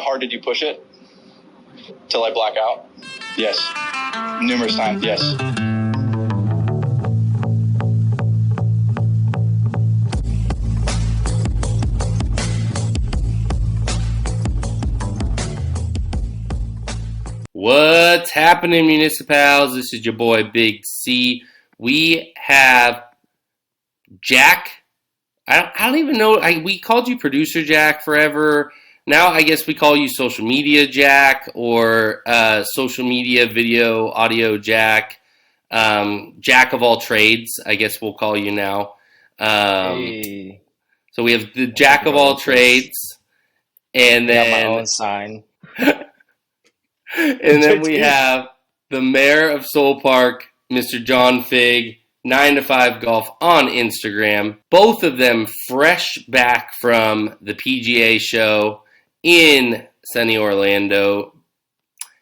how hard did you push it till I black out? Yes. Numerous times, yes. What's happening, MuniciPals? This is your boy Big C. We have Jack. I don't even know. We called you Producer Jack forever. Now I guess we call you Social Media Jack or Social Media Video Audio Jack. Jack of all trades, I guess we'll call you now. Hey. So we have the Jack of all trades, and then got my own sign. And then we have the Mayor of Soule Park, Mr. John Fig, 9 to 5 Golf on Instagram. Both of them fresh back from the PGA Show in sunny Orlando.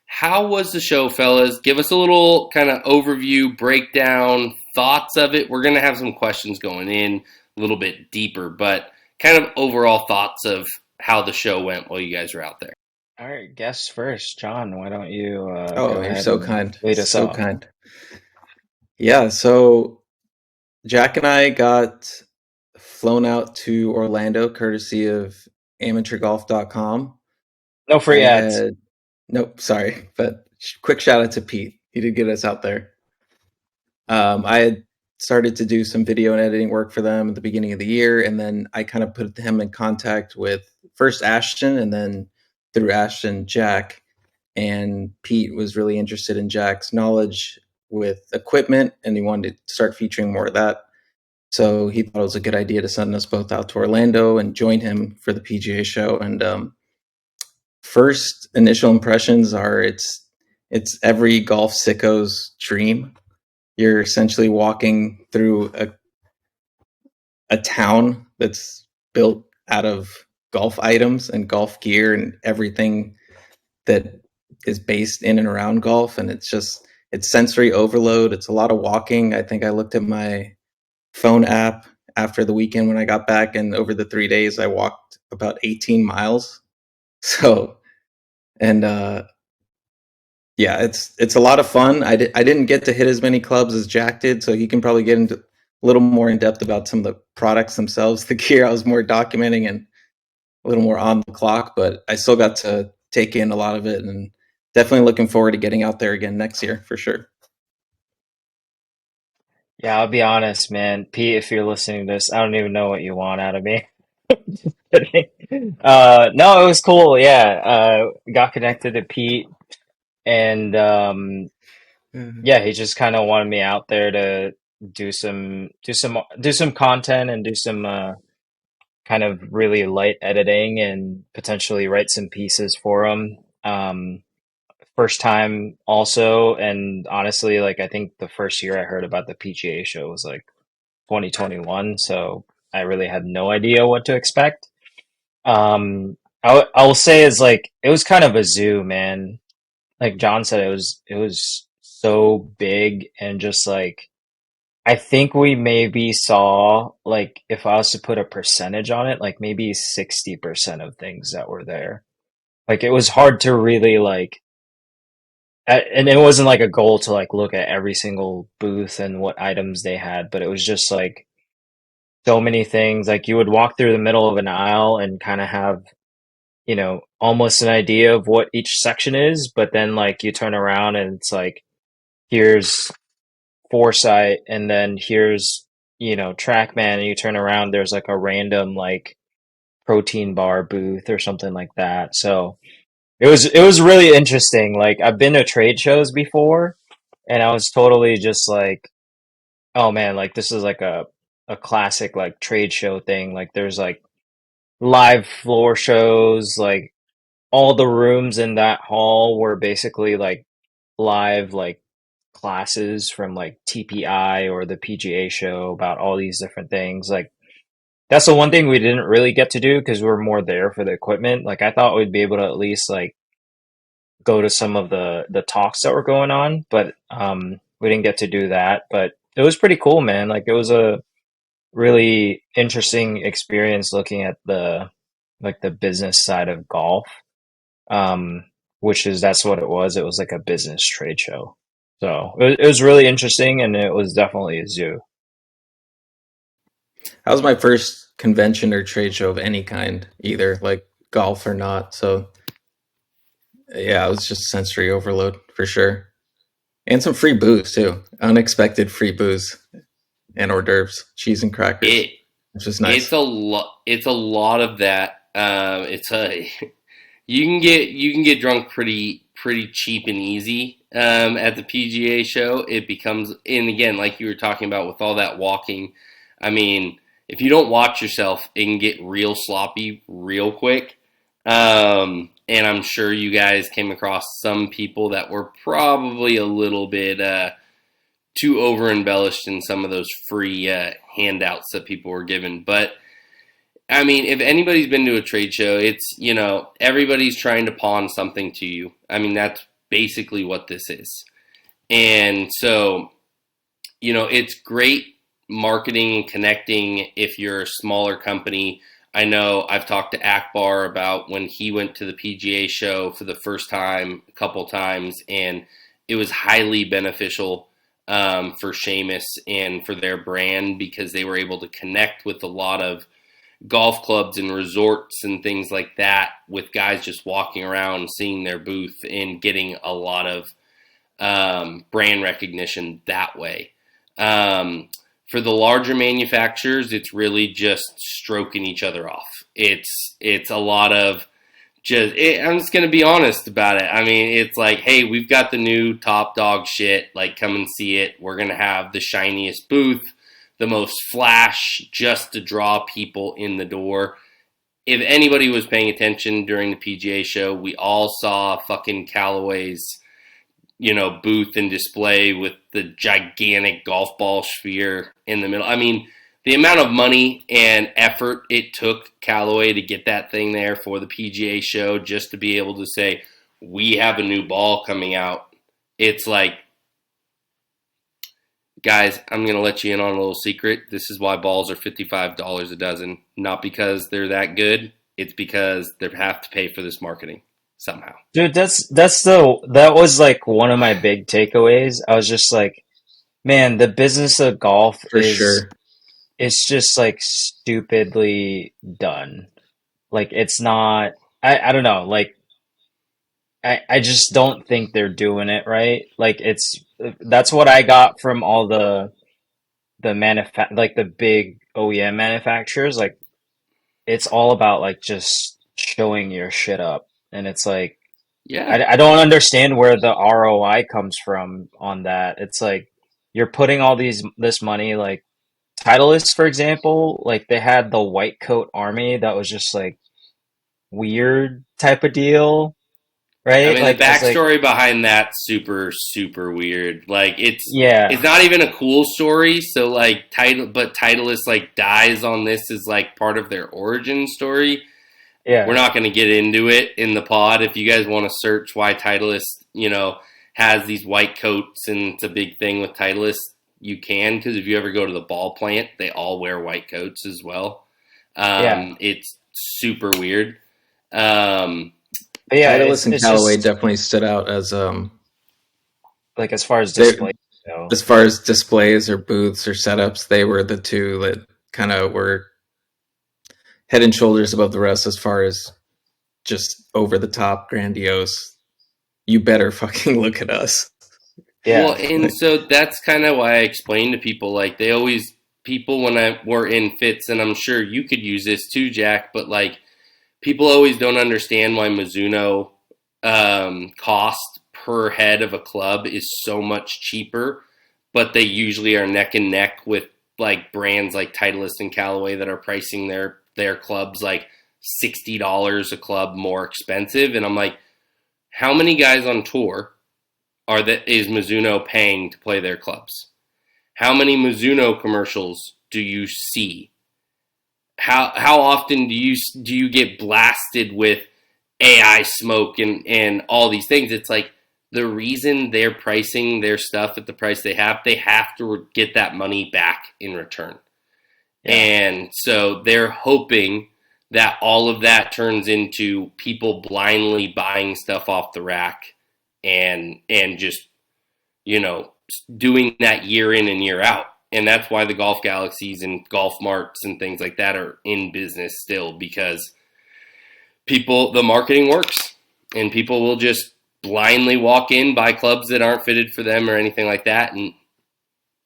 How was the show, fellas? Give us a little kind of overview, breakdown, thoughts of it. We're going to have some questions going in a little bit deeper, but kind of overall thoughts of how the show went while you guys were out there. All right, guess first, John. Why don't you? Oh, you're so kind. Lead us off. Kind. Yeah. So Jack and I got flown out to Orlando, courtesy of AmateurGolf.com. No free ads. Nope. Sorry, but quick shout out to Pete. He did get us out there. I had started to do some video and editing work for them at the beginning of the year, and then I kind of put him in contact with first Ashton, and then through Ashton, Jack. And Pete was really interested in Jack's knowledge with equipment, and he wanted to start featuring more of that. So he thought it was a good idea to send us both out to Orlando and join him for the PGA Show. And first initial impressions are it's every golf sicko's dream. You're essentially walking through a town that's built out of golf items and golf gear and everything that is based in and around golf. And it's sensory overload. It's a lot of walking. I think I looked at my phone app after the weekend when I got back, and over the 3 days I walked about 18 miles. So, and yeah, it's a lot of fun. I didn't get to hit as many clubs as Jack did, so he can probably get into a little more in depth about some of the products themselves. The gear I was more documenting and a little more on the clock, but I still got to take in a lot of it, and definitely looking forward to getting out there again next year for sure. Yeah, I'll be honest, man. Pete, if you're listening to this, I don't even know what you want out of me. Just kidding. No, it was cool. Yeah, got connected to Pete, and yeah, he just kind of wanted me out there to do some content and do some kind of really light editing and potentially write some pieces for him. First time also, and honestly, like I think the first year I heard about the PGA Show was like 2021, so I really had no idea what to expect. I will say is like it was kind of a zoo, man. Like John said, it was so big, and just like I think we maybe saw, like, if I was to put a percentage on it, like maybe 60% of things that were there. Like it was hard to really like, and it wasn't like a goal to like look at every single booth and what items they had, but it was just like so many things. Like you would walk through the middle of an aisle and kind of have, you know, almost an idea of what each section is, but then like you turn around and it's like, here's Foresight, and then here's, you know, TrackMan, and you turn around, there's like a random like protein bar booth or something like that. So it was really interesting. Like I've been to trade shows before, and I was totally just like, oh man, like this is like a classic like trade show thing. Like there's like live floor shows, like all the rooms in that hall were basically like live like classes from like TPI or the PGA Show about all these different things. Like that's the one thing we didn't really get to do because we're more there for the equipment. Like I thought we'd be able to at least like go to some of the talks that were going on, but we didn't get to do that. But it was pretty cool, man. Like it was a really interesting experience looking at the business side of golf. That's what it was. It was like a business trade show. So it was really interesting, and it was definitely a zoo. That was my first convention or trade show of any kind, either like golf or not. So yeah, it was just sensory overload for sure. And some free booze too. Unexpected free booze and hors d'oeuvres, cheese and crackers, which was nice. It's a lot of that. You can get drunk pretty cheap and easy at the PGA show. It becomes, and again, like you were talking about with all that walking, I mean, if you don't watch yourself, it can get real sloppy real quick. And I'm sure you guys came across some people that were probably a little bit too over embellished in some of those free handouts that people were given. But I mean, if anybody's been to a trade show, it's, everybody's trying to pawn something to you. I mean, that's basically what this is. And so, it's great marketing and connecting if you're a smaller company. I know I've talked to Akbar about when he went to the PGA show for the first time, a couple times, and it was highly beneficial for Seamus and for their brand because they were able to connect with a lot of golf clubs and resorts and things like that with guys just walking around, seeing their booth and getting a lot of brand recognition that way. For the larger manufacturers, it's really just stroking each other off. It's a lot of I'm just going to be honest about it. I mean, it's like, hey, we've got the new top dog shit. Like, come and see it. We're going to have the shiniest booth, the most flash, just to draw people in the door. If anybody was paying attention during the PGA show, we all saw fucking Callaway's booth and display with the gigantic golf ball sphere in the middle. I mean, the amount of money and effort it took Callaway to get that thing there for the PGA show just to be able to say, we have a new ball coming out. It's like, guys, I'm going to let you in on a little secret. This is why balls are $55 a dozen. Not because they're that good. It's because they have to pay for this marketing somehow. Dude, that was like one of my big takeaways. I was just like, man, the business of golf For sure. it's just like stupidly done. Like it's not, I don't know, like I just don't think they're doing it right. Like that's what I got from all the like the big OEM manufacturers. Like it's all about like just showing your shit up. And it's like, Yeah. I don't understand where the ROI comes from on that. It's like you're putting all this money, like Titleist, for example, like they had the white coat army that was just like weird type of deal, I right? mean, Like the it's like, backstory behind that super weird. Like it's yeah, not even a cool story. So like Titleist like dies on this as like part of their origin story. We're yeah, not going to get into it in the pod. If you guys want to search why Titleist, has these white coats and it's a big thing with Titleist, you can, because if you ever go to the ball plant, they all wear white coats as well. yeah. It's super weird. But yeah, Titleist and it's Callaway just definitely stood out as like as far as they, display, go. as far as displays or booths or setups, they were the two that kind of were head and shoulders above the rest as far as just over the top, grandiose. You better fucking look at us. Yeah, Well, and so that's kind of why I explain to people, like people when we're in fits, and I'm sure you could use this too, Jack, but like people always don't understand why Mizuno cost per head of a club is so much cheaper, but they usually are neck and neck with like brands like Titleist and Callaway that are pricing their clubs like $60 a club more expensive. And I'm like, how many guys on tour is Mizuno paying to play their clubs? How many Mizuno commercials do you see? How often do you get blasted with AI smoke and all these things? It's like the reason they're pricing their stuff at the price they have to get that money back in return. yeah, And so they're hoping that all of that turns into people blindly buying stuff off the rack and just, doing that year in and year out. And that's why the Golf Galaxies and Golf Marts and things like that are in business still, because the marketing works and people will just blindly walk in, buy clubs that aren't fitted for them or anything like that.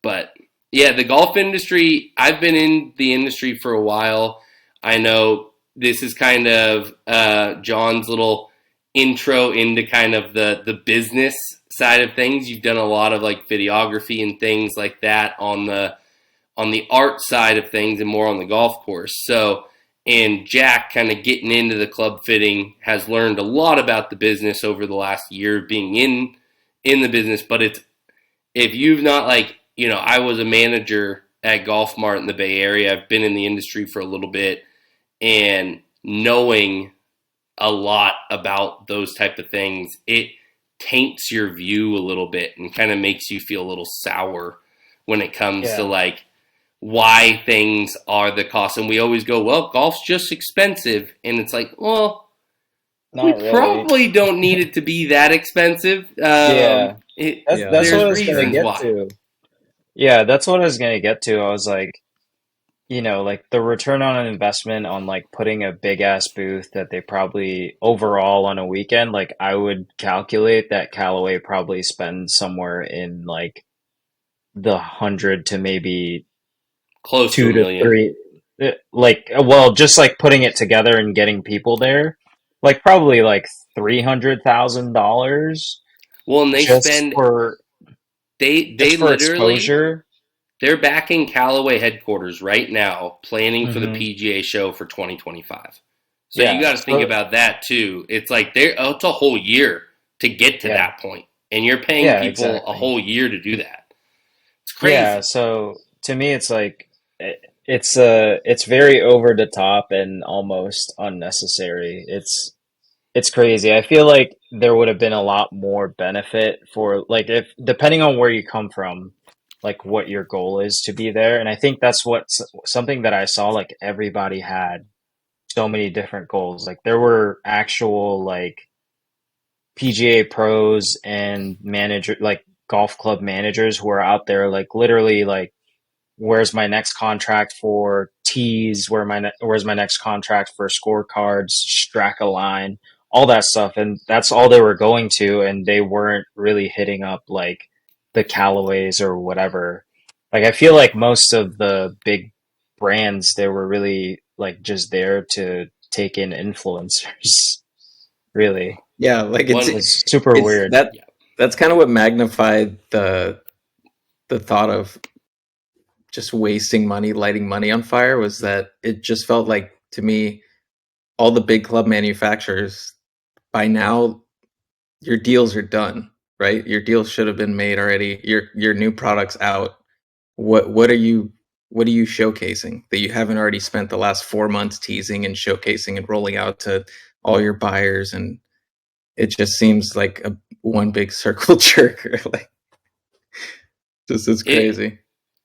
But yeah, the golf industry, I've been in the industry for a while. I know this is kind of John's little intro into kind of the business side of things. You've done a lot of like videography and things like that on the art side of things and more on the golf course. So, and Jack kind of getting into the club fitting has learned a lot about the business over the last year being in the business. But if you've not I was a manager at Golf Mart in the Bay Area. I've been in the industry for a little bit, and knowing a lot about those type of things, it taints your view a little bit and kind of makes you feel a little sour when it comes to why things are the cost. And we always go, well, golf's just expensive. And it's like, well, Not we really. probably don't need it to be that expensive. That's what I was going to get why. to. Yeah, that's what I was going to get to. I was like, like the return on an investment on like putting a big ass booth that they probably overall on a weekend, like I would calculate that Callaway probably spends somewhere in like the 100 to maybe close to 2 $1 to million. 3, just like putting it together and getting people there, like probably like $300,000. Well, and they just spend for they for literally exposure. they're backing Callaway headquarters right now, planning for the Mhm. PGA Show for 2025. So Yeah, you got to think so- about that too. It's like it's a whole year to get to that point, and you're paying Yeah, people a exactly. whole year to do that. It's crazy. Yeah, so to me, it's like it's very over the top and almost unnecessary. It's crazy. I feel like there would have been a lot more benefit for like if depending on where you come from, like what your goal is to be there. And I think that's something that I saw. Like everybody had so many different goals. Like there were actual like PGA pros and golf club managers who are out there like literally like, where's my next contract for tees? Where's my next contract for scorecards, Straka line, all that stuff, and that's all they were going to, and they weren't really hitting up like the Callaways or whatever. Like I feel like most of the big brands, they were really like just there to take in influencers. Really, Yeah, like it's super weird. That's kind of what magnified the thought of just wasting money, lighting money on fire, was that it just felt like, to me, all the big club manufacturers, by now, your deals are done, right? Your deals should have been made already. Your new product's out. What are you showcasing that you haven't already spent the last 4 months teasing and showcasing and rolling out to all your buyers? And it just seems like one big circle jerk. Like, this is crazy.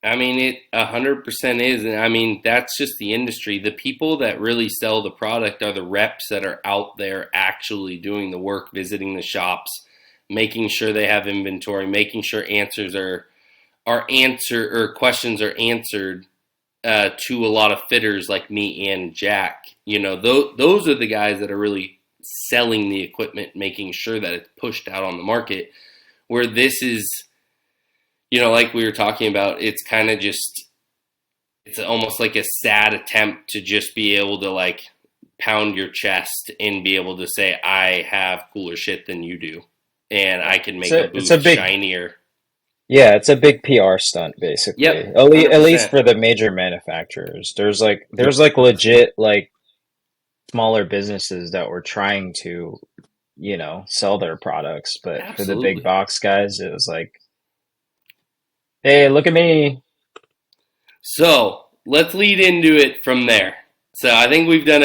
It 100% is. And that's just the industry. The people that really sell the product are the reps that are out there actually doing the work, visiting the shops, making sure they have inventory, making sure answers are answered or questions are answered to a lot of fitters like me and Jack. Those are the guys that are really selling the equipment, making sure that it's pushed out on the market, where this is, like we were talking about, it's kind of just, it's almost like a sad attempt to just be able to like pound your chest and be able to say, I have cooler shit than you do, and I can make a booth shinier. Yeah, it's a big PR stunt, basically. Yep, at least for the major manufacturers. There's legit like smaller businesses that were trying to, sell their products, but Absolutely. For the big box guys, it was like, hey, look at me. So let's lead into it from there. So I think we've done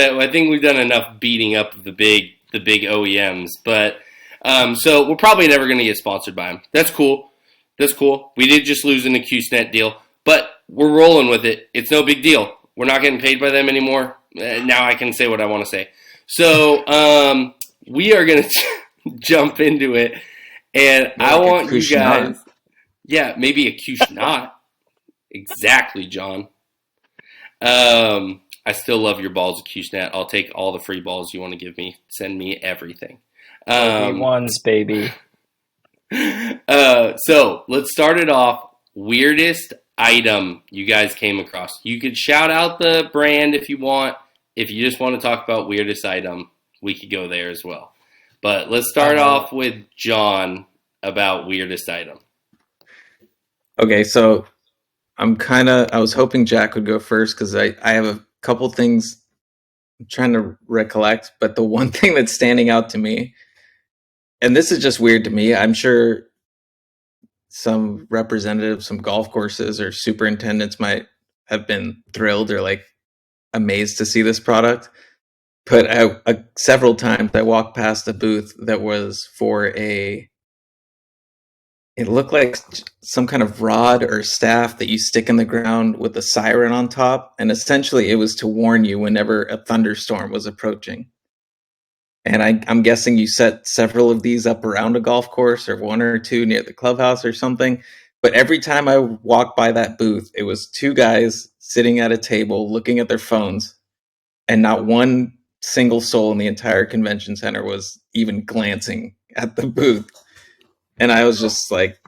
enough beating up of the big OEMs, but so we're probably never going to get sponsored by them. That's cool. We did just lose an AccuSnet deal, but we're rolling with it. It's no big deal. We're not getting paid by them anymore. now I can say what I want to say. So we are going to jump into it. And More I like a want you guys, Kushna. yeah, maybe a Kushnot. Exactly, John. I still love your balls of Kushnat. I'll take all the free balls you want to give me. Send me everything. Ones, baby. So let's start it off. Weirdest item you guys came across. You could shout out the brand if you want. If you just want to talk about weirdest item, we could go there as well. But let's start off with John about weirdest item. Okay, so I was hoping Jack would go first because I have a couple things I'm trying to recollect, but the one thing that's standing out to me, and this is just weird to me, I'm sure some representatives, some golf courses or superintendents might have been thrilled or like amazed to see this product. But several times I walked past a booth that was for it looked like some kind of rod or staff that you stick in the ground with a siren on top. And essentially it was to warn you whenever a thunderstorm was approaching. And I'm guessing you set several of these up around a golf course or one or two near the clubhouse or something. But every time I walked by that booth, it was two guys sitting at a table looking at their phones, and not one single soul in the entire convention center was even glancing at the booth. And I was just like,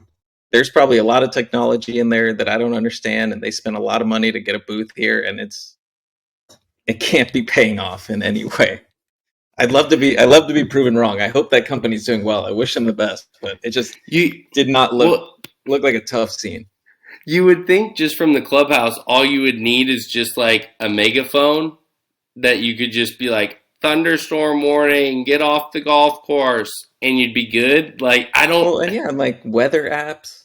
there's probably a lot of technology in there that I don't understand, and they spent a lot of money to get a booth here, and it can't be paying off in any way. I'd love to be proven wrong. I hope that company's doing well. I wish them the best, but it just did not look like a tough scene. You would think just from the clubhouse, all you would need is just like a megaphone that you could just be like, thunderstorm warning, get off the golf course, and you'd be good. Like, I don't. Well, and yeah, like weather apps,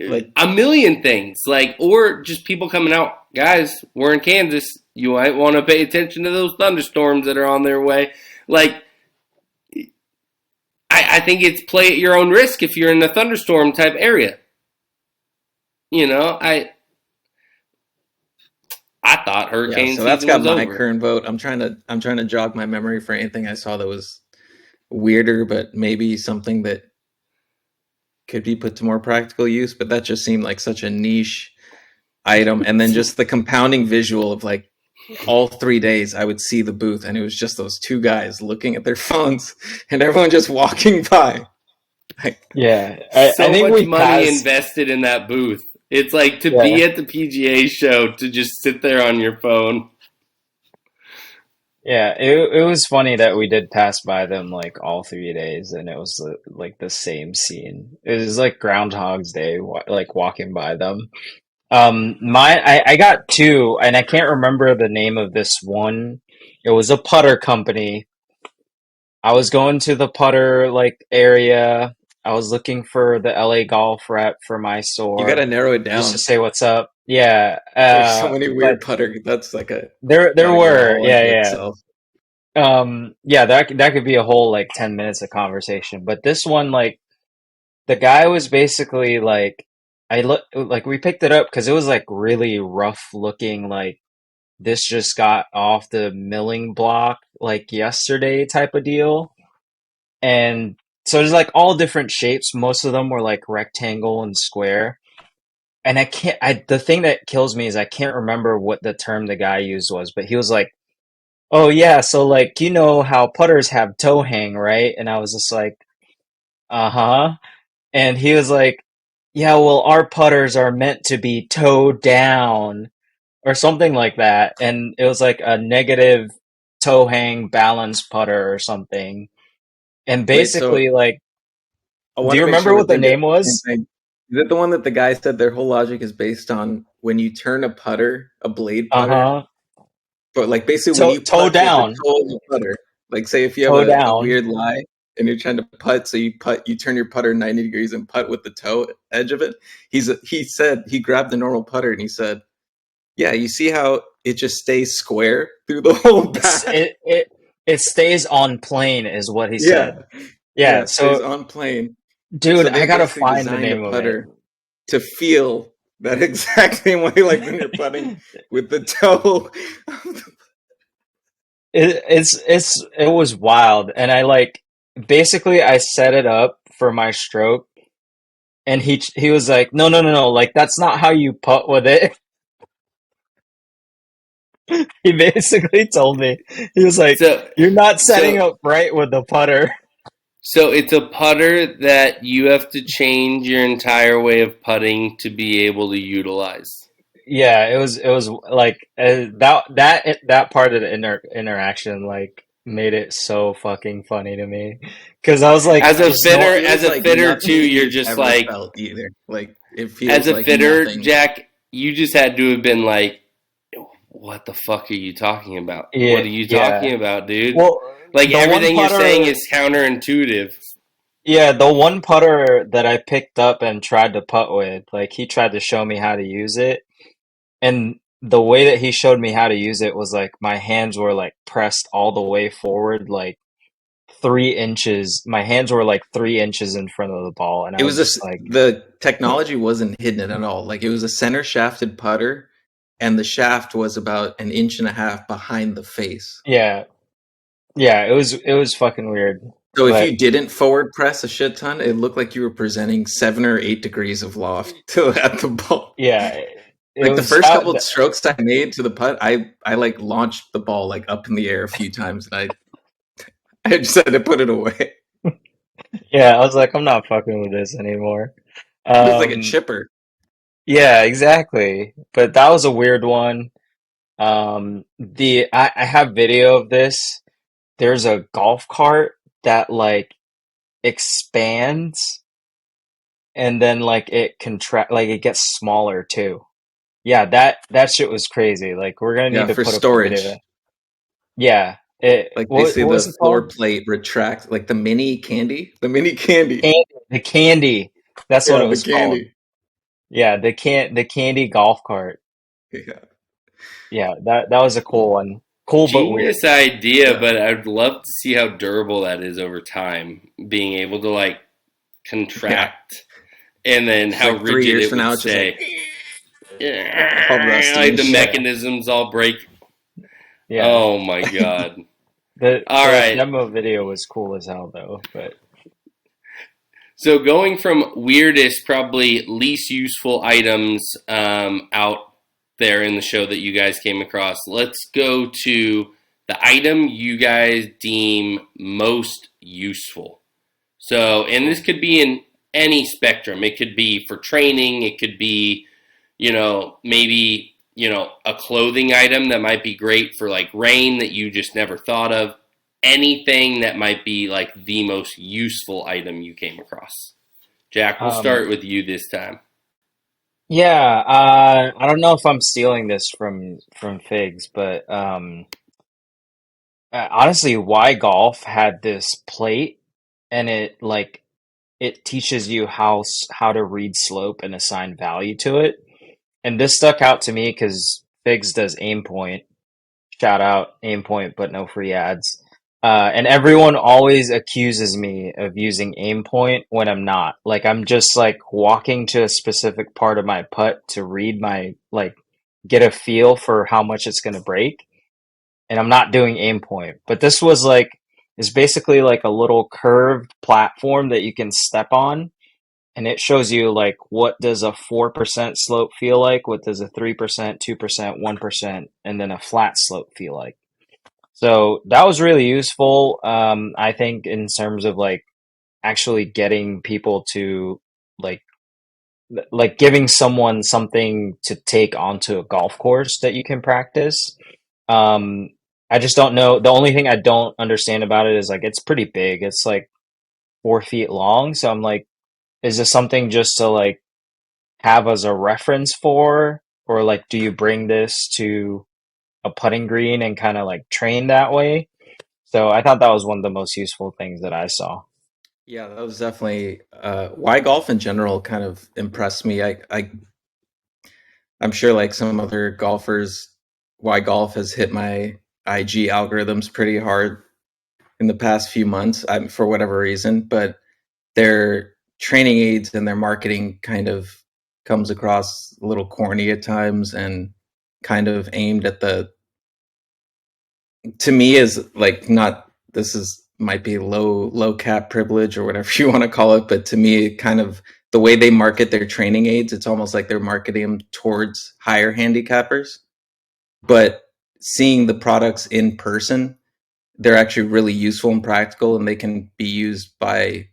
like a million things, like, or just people coming out. Guys, we're in Kansas. You might want to pay attention to those thunderstorms that are on their way. Like, I think it's play at your own risk if you're in a thunderstorm type area. You know, I thought hurricane season was over. So that's got my current vote. I'm trying to jog my memory for anything I saw that was weirder, but maybe something that could be put to more practical use. But that just seemed like such a niche item. And then just the compounding visual of like all 3 days I would see the booth and it was just those two guys looking at their phones and everyone just walking by. Like, I think much money invested in that booth. It's like to be at the PGA show to just sit there on your phone. Yeah, it was funny that we did pass by them like all 3 days, and it was like the same scene. It was like Groundhog's Day, like walking by them. I got two, and I can't remember the name of this one. It was a putter company. I was going to the putter like area. I was looking for the LA golf rep for my store. You gotta narrow it down just to say what's up. Yeah, there's so many weird putter. That's like a there were itself. That could be a whole like 10 minutes of conversation. But this one, like, the guy was basically like, we picked it up because it was like really rough looking, like this just got off the milling block like yesterday type of deal. And so there's like all different shapes. Most of them were like rectangle and square. And the thing that kills me is I can't remember what the term the guy used was, but he was like, oh yeah, so like, you know how putters have toe hang, right? And I was just like, uh-huh. And he was like, yeah, well, our putters are meant to be toe down or something like that. And it was like a negative toe hang balance putter or something. And basically, do you remember what the name was? Is it the one that the guy said their whole logic is based on when you turn a blade putter? But like basically when you toe down, the toe of the putter, like say if you have a weird lie and you're trying to putt, so you turn your putter 90 degrees and putt with the toe edge of it. He said he grabbed the normal putter and he said, yeah, you see how it just stays square through the whole back? It stays on plane is what he said. Yeah, it stays on plane. Dude, I gotta find the name of it. To feel that exact same way, like when you're putting with the toe. it was wild, and I like basically I set it up for my stroke, and he was like, no, like that's not how you putt with it. He basically told me, he was like, So you're not setting so up right with the putter. so it's a putter that you have to change your entire way of putting to be able to utilize. Yeah, it was like that part of the interaction like made it so fucking funny to me because I was like, As a just no, fitter, Feels as a like fitter too, nothing you're you've just ever like, felt either. Like it as feels a like fitter, nothing. Jack, you just had to have been like, what the fuck are you talking about? yeah, What are you yeah. talking about, dude? Well, Like the one everything you're saying putter, is counterintuitive. yeah, the one putter that I picked up and tried to putt with, like he tried to show me how to use it, and the way that he showed me how to use it was like my hands were like pressed all the way forward, like 3 inches. My hands were like 3 inches in front of the ball, and I It was was just like, the technology wasn't hidden at all. Like it was a center shafted putter, and the shaft was about an inch and a half behind the face. yeah, yeah. It was fucking weird, So if but you didn't forward press a shit ton, it looked like you were presenting 7 or 8 degrees of loft to at the ball. yeah, it Like the was first that. couple of strokes I made to the putt, I like launched the ball like up in the air a few times, and I just had to put it away. Yeah, I was like, I'm not fucking with this anymore. It was like a Um, chipper. yeah, exactly. But that was a weird one. I have video of this. There's a golf cart that like expands and then like it contract like it gets smaller too. Yeah, that shit was crazy. Like we're gonna Yeah, need to for put up a video of storage. it. Yeah. Like What basically was the it floor called? plate retract, like the mini candy. The mini candy. Candy. The candy. That's what Yeah, it the was called. candy. Yeah, the candy golf cart. Yeah. Yeah, that was a cool one. Cool but weird. Genius idea, Yeah. but I'd love to see how durable that is over time. Being able to like Yeah. contract and then Just how like 3 rigid years it from would now, it's just like stay. all rusty Like and the shit. Yeah, mechanisms all break. yeah. Oh my god. The All the right. demo video was cool as hell though, but So going from weirdest, probably least useful items out there in the show that you guys came across, let's go to the item you guys deem most useful. So, and this could be in any spectrum. It could be for training. It could be, maybe, a clothing item that might be great for like rain that you just never thought of. Anything that might be like the most useful item you came across. Jack, we'll um start with you this time. yeah, I don't know if I'm stealing this from Figs, but honestly, why golf had this plate and it like it teaches you how to read slope and assign value to it. And this stuck out to me because Figs does aim point. Shout out aim point, but no free ads. And everyone always accuses me of using aim point when I'm not. Like I'm just like walking to a specific part of my putt to read my like get a feel for how much it's gonna break, and I'm not doing aim point. But this was like it's basically like a little curved platform that you can step on, and it shows you like what does a 4% slope feel like, what does a 3%, 2%, 1%, and then a flat slope feel like. So that was really useful. I think in terms of like actually getting people to like giving someone something to take onto a golf course that you can practice. Um, I just don't know. The only thing I don't understand about it is like it's pretty big. It's like 4 feet long. So I'm like, is this something just to like have as a reference for, or like do you bring this to a putting green and kind of like train that way? So I thought that was one of the most useful things that I saw. Yeah, that was definitely why golf in general kind of impressed me. I'm sure like some other golfers, why golf has hit my IG algorithms pretty hard in the past few months, for whatever reason, but their training aids and their marketing kind of comes across a little corny at times and kind of aimed at the to me is like not, this is might be low cap privilege or whatever you want to call it, but to me, kind of the way they market their training aids, it's almost like they're marketing them towards higher handicappers. But seeing the products in person, they're actually really useful and practical, and they can be used by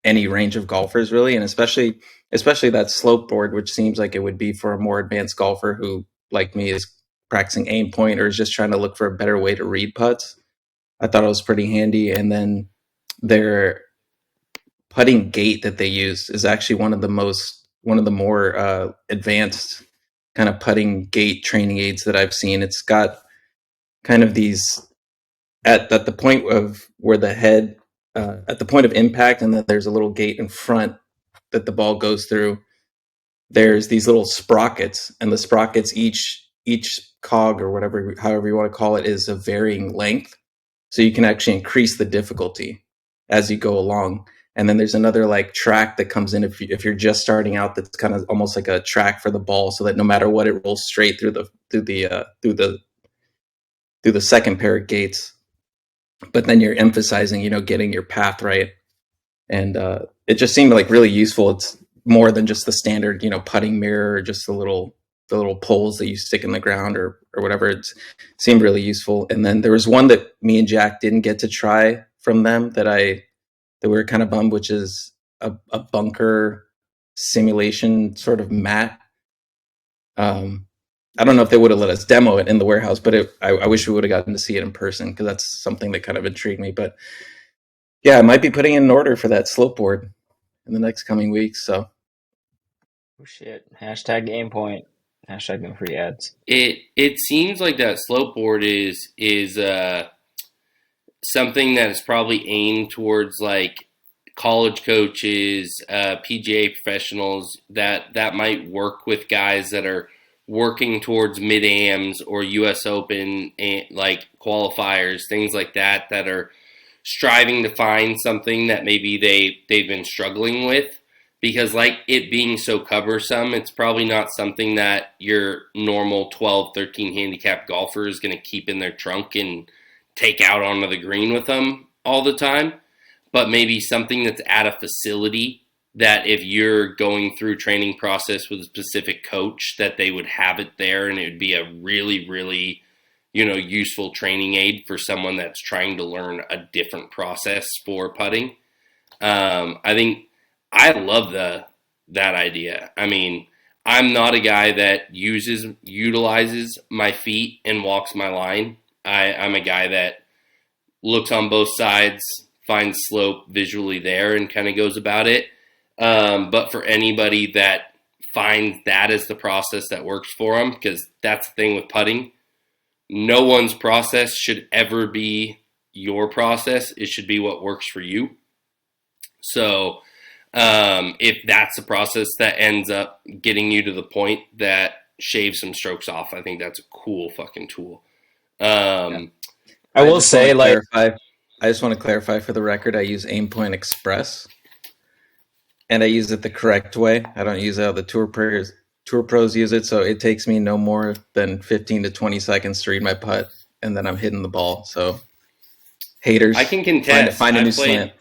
any range of golfers, really, and especially that slope board, which seems like it would be for a more advanced golfer who, like me, is practicing aim point or is just trying to look for a better way to read putts. I thought it was pretty handy. And then their putting gate that they use is actually one of the more advanced kind of putting gate training aids that I've seen. It's got kind of these at the point of where the head at the point of impact, and then there's a little gate in front that the ball goes through. There's these little sprockets, and the sprockets, each cog or whatever, however you want to call it, is a varying length. So you can actually increase the difficulty as you go along. And then there's another like track that comes in if you're just starting out, that's kind of almost like a track for the ball, so that no matter what, it rolls straight through the second pair of gates. But then you're emphasizing, getting your path right. And it just seemed like really useful. It's more than just the standard, putting mirror or just the little poles that you stick in the ground or whatever. It seemed really useful. And then there was one that me and Jack didn't get to try from them that we were kind of bummed, which is a bunker simulation sort of mat. I don't know if they would have let us demo it in the warehouse, but I wish we would have gotten to see it in person, because that's something that kind of intrigued me. But yeah, I might be putting in an order for that slope board in the next coming weeks. So, Oh shit! Hashtag game point. Hashtag no free ads. It seems like that slope board is something that is probably aimed towards like college coaches, PGA professionals that might work with guys that are working towards mid-ams or US Open like qualifiers, things like that are striving to find something that maybe they've been struggling with, because like it being so cumbersome, it's probably not something that your normal 12, 13 handicap golfer is going to keep in their trunk and take out onto the green with them all the time. But maybe something that's at a facility that if you're going through training process with a specific coach, that they would have it there, and it would be a really, really, useful training aid for someone that's trying to learn a different process for putting. I think I love that idea. I mean, I'm not a guy that utilizes my feet and walks my line. I'm a guy that looks on both sides, finds slope visually there, and kind of goes about it. But for anybody that finds that as the process that works for them, because that's the thing with putting, no one's process should ever be your process. It should be what works for you. So if that's the process that ends up getting you to the point that shaves some strokes off, I think that's a cool fucking tool. I will say, like, I just want to clarify for the record, I use Aimpoint Express, and I use it the correct way. I don't use how the tour pros use it, so it takes me no more than 15 to 20 seconds to read my putt, and then I'm hitting the ball. So haters, I can contest. Find a new slant.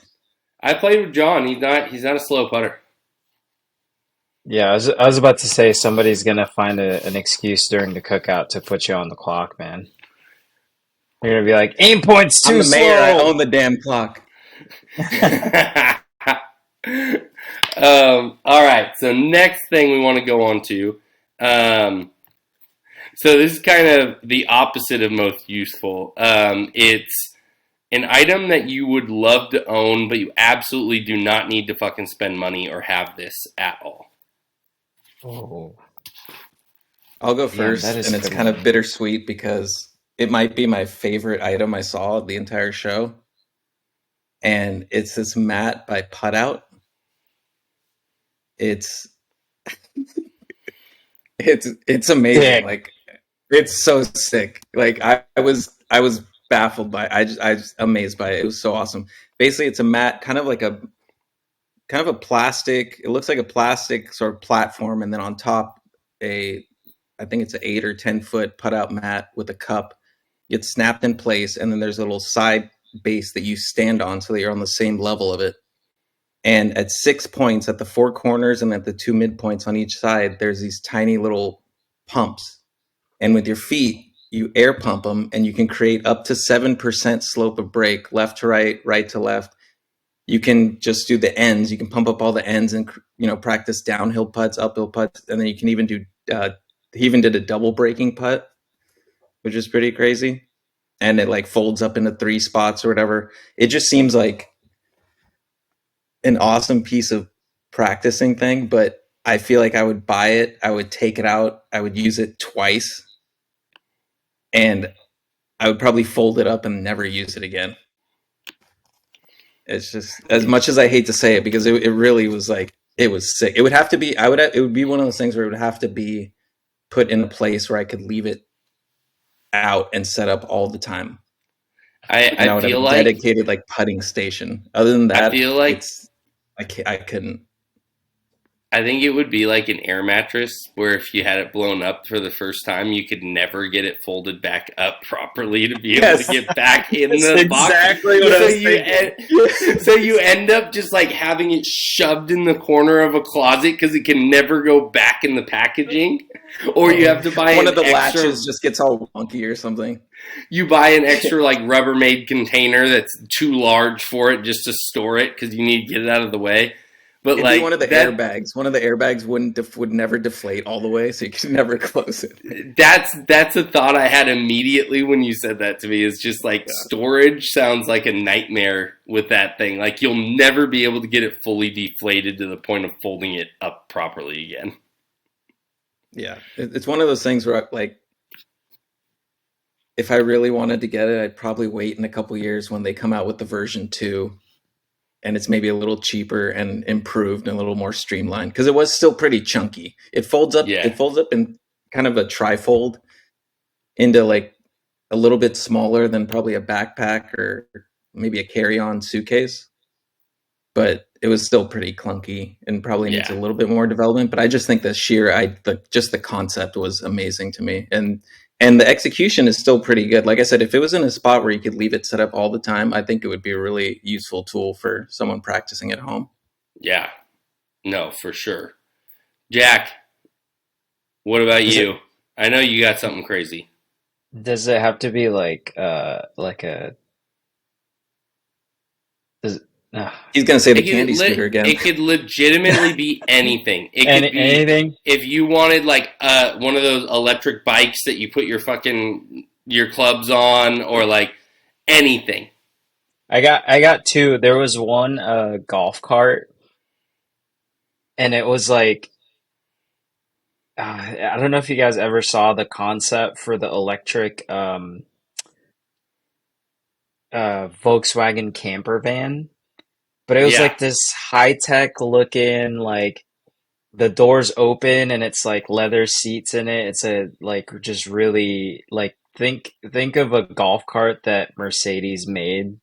I played with John. He's not a slow putter. yeah, I was about to say somebody's gonna find an excuse during the cookout to put you on the clock, man. You're gonna be like, aim point's too I'm the slow. mayor. I own the damn clock. All right. So next thing we want to go on to. So this is kind of the opposite of most useful. It's an item that you would love to own, but you absolutely do not need to fucking spend money or have this at all. Oh, I'll go damn, first, that is and it's good. kind of bittersweet because it might be my favorite item I saw the entire show. And it's this mat by Putt Out. It's amazing. Sick. Like, it's so sick. Like I was baffled by it. I just amazed by it. It was so awesome. Basically, it's a mat, kind of a plastic. It looks like a plastic sort of platform, and then on top I think it's an 8 or 10 foot putt out mat with a cup, It's snapped in place, and then there's a little side base that you stand on so that you're on the same level of it. And at 6 points, at the 4 corners and at the 2 midpoints on each side, there's these tiny little pumps. And with your feet, you air pump them, and you can create up to 7% slope of break, left to right, right to left. You can just do the ends. You can pump up all the ends and, practice downhill putts, uphill putts. And then you can even do, he even did a double breaking putt, which is pretty crazy. And it like folds up into 3 spots or whatever. It just seems like an awesome piece of practicing thing, but I feel like I would buy it, I would take it out, I would use it twice, and I would probably fold it up and never use it again. It's just, as much as I hate to say it, because it really was like, it was sick. It would have to be, it would be one of those things where it would have to be put in a place where I could leave it out and set up all the time. I would feel have a like dedicated like putting station. Other than that, I feel like I couldn't. I think it would be like an air mattress where if you had it blown up for the first time, you could never get it folded back up properly to be able to get back in the box. Exactly what I was thinking. So you end up just like having it shoved in the corner of a closet because it can never go back in the packaging, or you have to buy one of the extra, latches just gets all wonky or something. You buy an extra like Rubbermaid container that's too large for it just to store it because you need to get it out of the way. But it'd like be one of the airbags. One of the airbags would never deflate all the way, so you could never close it. That's a thought I had immediately when you said that to me. Is just like storage sounds like a nightmare with that thing. Like you'll never be able to get it fully deflated to the point of folding it up properly again. Yeah, it's one of those things where like, if I really wanted to get it, I'd probably wait in a couple years when they come out with the version 2. And it's maybe a little cheaper and improved and a little more streamlined, because it was still pretty chunky. It folds up. Yeah. It folds up in kind of a trifold into like a little bit smaller than probably a backpack or maybe a carry-on suitcase. But it was still pretty clunky and probably needs a little bit more development. But I just think just the concept was amazing to me, and the execution is still pretty good. Like I said, if it was in a spot where you could leave it set up all the time, I think it would be a really useful tool for someone practicing at home. Yeah, no, for sure. Jack, what about you? I know you got something crazy. Does it have to be like He's going to say the candy scooter again. It could legitimately be anything. It could be anything. If you wanted like one of those electric bikes that you put your clubs on, or like anything. I got 2. There was one golf cart, and it was like I don't know if you guys ever saw the concept for the electric Volkswagen camper van. But it was like this high-tech looking, like the doors open and it's like leather seats in it. It's a like just really like think of a golf cart that Mercedes made,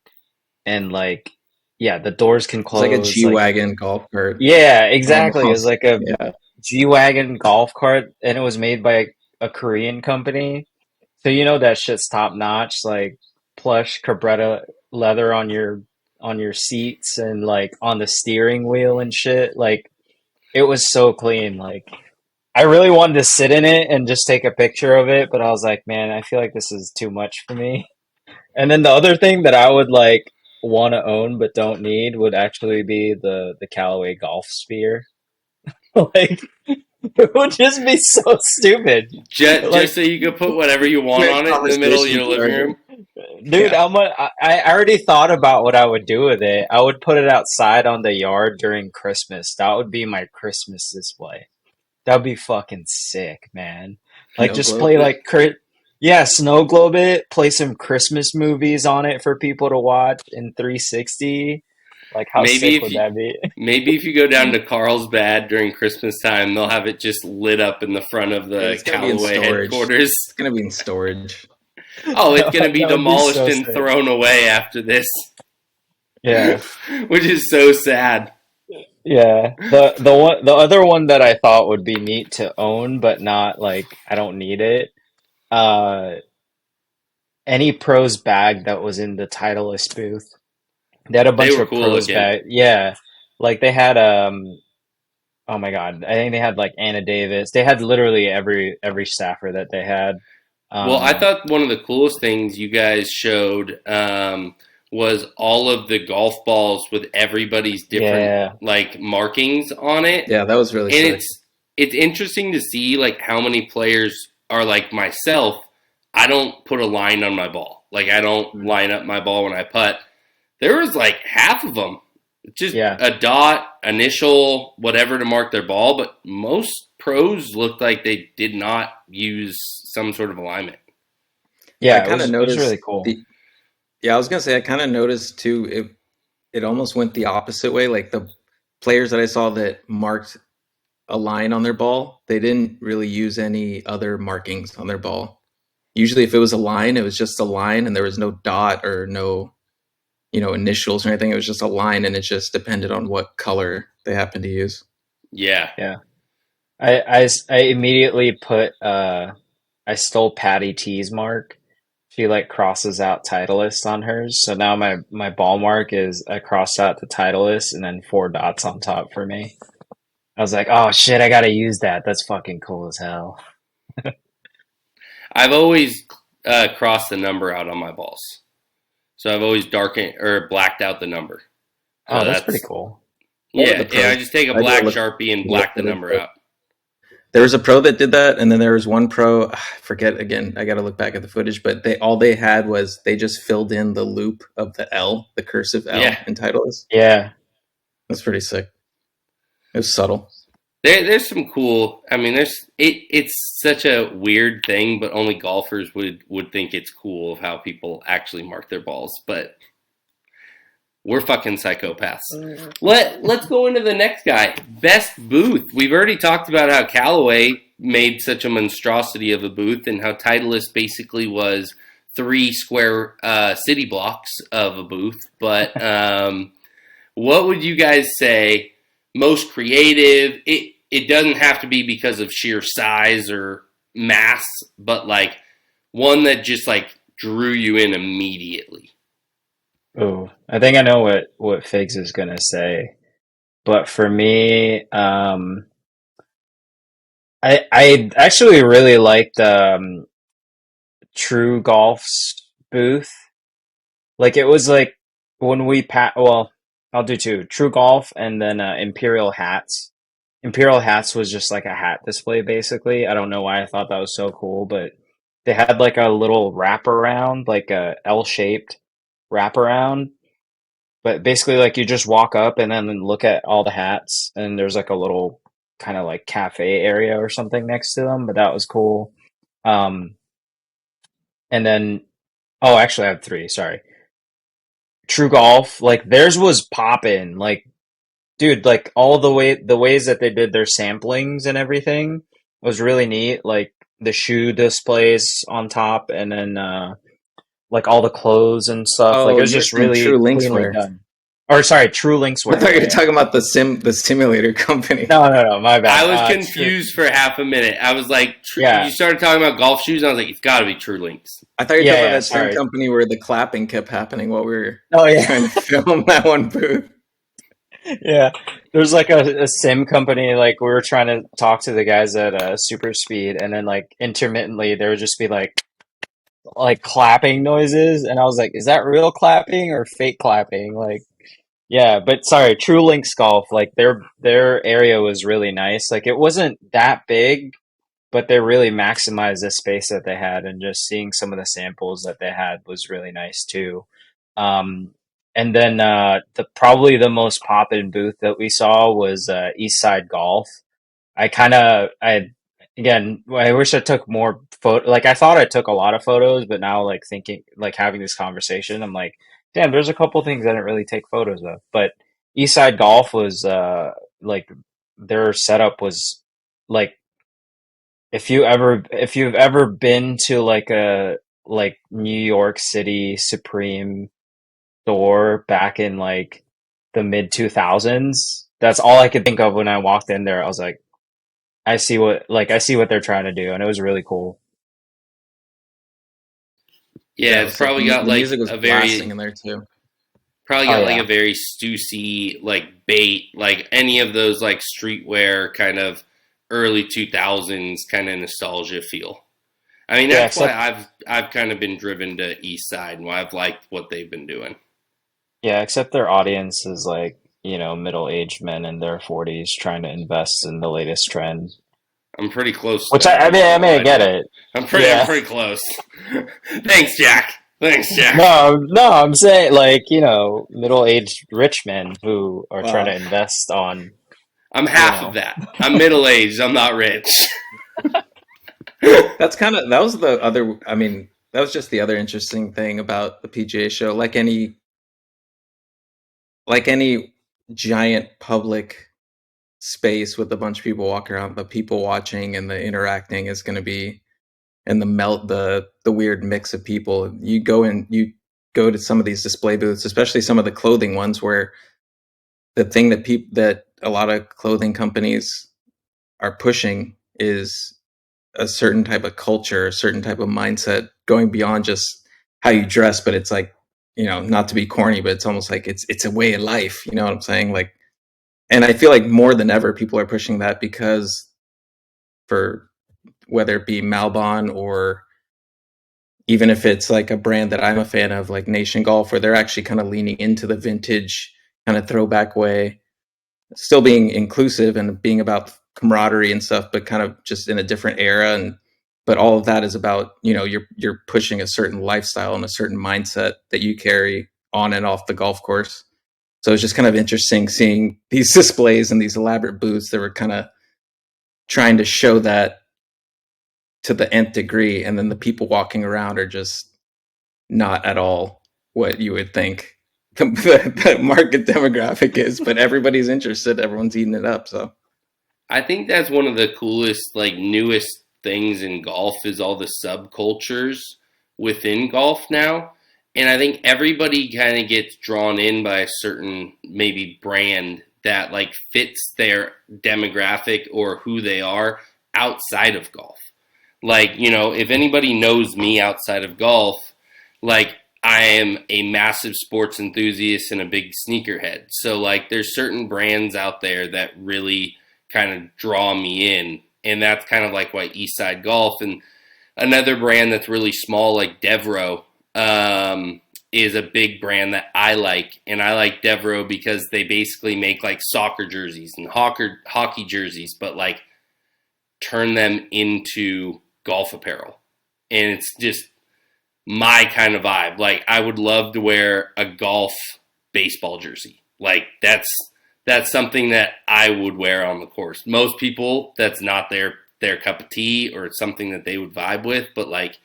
and like the doors can close. It's like a G-Wagon golf cart. Yeah, exactly. It was like a G-Wagon golf cart, and it was made by a Korean company. So that shit's top notch, like plush Cabretta leather on your seats and like on the steering wheel and shit. Like it was so clean. Like I really wanted to sit in it and just take a picture of it, but I was like, man, I feel like this is too much for me. And then the other thing that I would like want to own but don't need would actually be the Callaway golf spear. Like it would just be so stupid. Just so you could put whatever you want on it in the middle of your living room. Dude, I already thought about what I would do with it. I would put it outside on the yard during Christmas. That would be my Christmas display. That would be fucking sick, man. Like just play like snow globe it, play some Christmas movies on it for people to watch in 360. Like how sick would that be? Maybe if you go down to Carlsbad during Christmas time, they'll have it just lit up in the front of the Callaway headquarters. It's going to be in storage. Oh, it's going to be demolished and thrown away after this. Yeah. Which is so sad. Yeah. The other one that I thought would be neat to own, but not like I don't need it. And any pros bag that was in the Titleist booth. They had a bunch were of cool pros looking. bag. Yeah. Like they had oh my God, I think they had like Anna Davis. They had literally every staffer that they had. Well, I thought one of the coolest things you guys showed was all of the golf balls with everybody's different Yeah. like markings on it. Yeah, that was really And sick. it's interesting to see like how many players are like myself. I don't put a line on my ball. Like I don't line up my ball when I putt. There was like half of them, just Yeah. a dot, initial, whatever to mark their ball. But most pros looked like they did not use some sort of alignment. Yeah, I kind of it was really noticed cool. yeah, I was gonna say I kind of noticed too. It almost went the opposite way. Like the players that I saw that marked a line on their ball, they didn't really use any other markings on their ball. Usually, if it was a line, it was just a line, and there was no dot or no, initials or anything. It was just a line, and it just depended on what color they happened to use. Yeah. Yeah. I immediately put I stole Patty T's mark. She like crosses out Titleist on hers. So now my ball mark is I crossed out the Titleist and then 4 dots on top for me. I was like, oh shit, I gotta use that. That's fucking cool as hell. I've always crossed the number out on my balls. So I've always darkened or blacked out the number. Oh, that's pretty cool. Yeah, I just take a black Sharpie and black the number out. There was a pro that did that, and then there was one pro, I forget again, I got to look back at the footage, but all they had was they just filled in the loop of the L, the cursive L in Titleist. Yeah. That's pretty sick. It was subtle. There's some cool. I mean, it's such a weird thing, but only golfers would think it's cool of how people actually mark their balls. But we're fucking psychopaths. Let's go into the next guy. Best booth. We've already talked about how Callaway made such a monstrosity of a booth, and how Titleist basically was 3 square city blocks of a booth. But what would you guys say? Most creative. It doesn't have to be because of sheer size or mass, but like one that just like drew you in immediately. Oh, I think I know what Figs is gonna say, but for me, I actually really liked True Golf's booth. Like it was like when well, I'll do 2. True Golf and then Imperial Hats. Imperial Hats was just like a hat display basically. I don't know why I thought that was so cool, but they had like a little wraparound, like a L-shaped wraparound. But basically like you just walk up and then look at all the hats, and there's like a little kind of like cafe area or something next to them, but that was cool. And then actually I have 3, sorry. True Golf, like theirs was poppin', like dude, like all the ways that they did their samplings and everything was really neat. Like the shoe displays on top, and then like all the clothes and stuff. Like it was just really True Links cleanly wear. done. Or sorry, True Links wear. I thought you were talking about the simulator company. No, my bad. I was confused for half a minute. I was like, Yeah. You started talking about golf shoes, and I was like, it's got to be True Links. I thought you were talking about that sorry. same company where the clapping kept happening while we were trying to film that one booth. Yeah, there's like a sim company. Like we were trying to talk to the guys at Super Speed, and then like intermittently there would just be like clapping noises, and I was like, is that real clapping or fake clapping? Like, yeah, but sorry, True Links Golf, like their area was really nice. Like it wasn't that big, but they really maximized the space that they had, and just seeing some of the samples that they had was really nice too. And then probably the most poppin' booth that we saw was Eastside Golf. Again, I wish I took more photo. Like I thought I took a lot of photos, but now like thinking, like having this conversation, I'm like, damn, there's a couple things I didn't really take photos of. But Eastside Golf was like their setup was like if you've ever been to like a New York City Supreme store back in like the mid 2000s, that's all I could think of when I walked in there. I was like, I see what they're trying to do, and it was really cool. Yeah, it's probably got the like music was a blasting very in there too. probably Oh got like yeah, a very Stussy like bait, like any of those like streetwear kind of early 2000s kind of nostalgia feel. I mean, yeah. that's why Except I've kind of been driven to East Side and why I've liked what they've been doing. yeah, except their audience is like, middle-aged men in their 40s trying to invest in the latest trend. I'm pretty close to Which that. I I'm mean, not I gonna mean, I lie to get you. it. I'm Yeah. pretty close. Thanks, Jack. Thanks, Jack. No, I'm saying like, middle-aged rich men who are trying to Wow. invest on, I'm you half of know. that. I'm middle aged. I'm not rich. That was the other. I mean, that was just the other interesting thing about the PGA show. Like any giant public space with a bunch of people walking around, the people watching and the interacting is going to be, and the weird mix of people. You go to some of these display booths, especially some of the clothing ones, where the thing that a lot of clothing companies are pushing is a certain type of culture, a certain type of mindset, going beyond just how you dress. But it's like, not to be corny, but it's almost like it's a way of life. You know what I'm saying? Like, and I feel like more than ever, people are pushing that because for whether it be Malbon or even if it's like a brand that I'm a fan of, like Nation Golf, where they're actually kind of leaning into the vintage kind of throwback way, still being inclusive and being about camaraderie and stuff, but kind of just in a different era. And but all of that is about, you're pushing a certain lifestyle and a certain mindset that you carry on and off the golf course. So it's just kind of interesting seeing these displays and these elaborate booths that were kind of trying to show that to the nth degree, and then the people walking around are just not at all what you would think the market demographic is, but everybody's interested, everyone's eating it up. So I think that's one of the coolest, like newest things in golf is all the subcultures within golf now. And I think everybody kind of gets drawn in by a certain maybe brand that like fits their demographic or who they are outside of golf. Like, if anybody knows me outside of golf, like I am a massive sports enthusiast and a big sneakerhead. So like there's certain brands out there that really kind of draw me in. And that's kind of like why Eastside Golf and another brand that's really small like Devro is a big brand that I like. And I like Devro because they basically make like soccer jerseys and hockey jerseys, but like turn them into golf apparel. And it's just my kind of vibe. Like I would love to wear a golf baseball jersey. Like that's something that I would wear on the course. Most people, that's not their cup of tea or it's something that they would vibe with, but like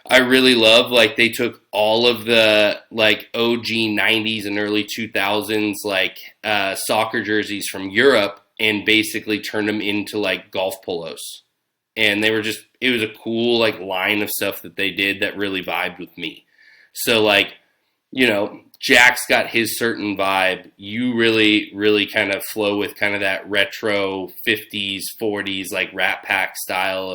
I really love, like they took all of the like OG 90s and early 2000s like soccer jerseys from Europe and basically turned them into like golf polos. And it was a cool like line of stuff that they did that really vibed with me. So like, Jack's got his certain vibe. You really, really kind of flow with kind of that retro 50s, 40s, like Rat Pack style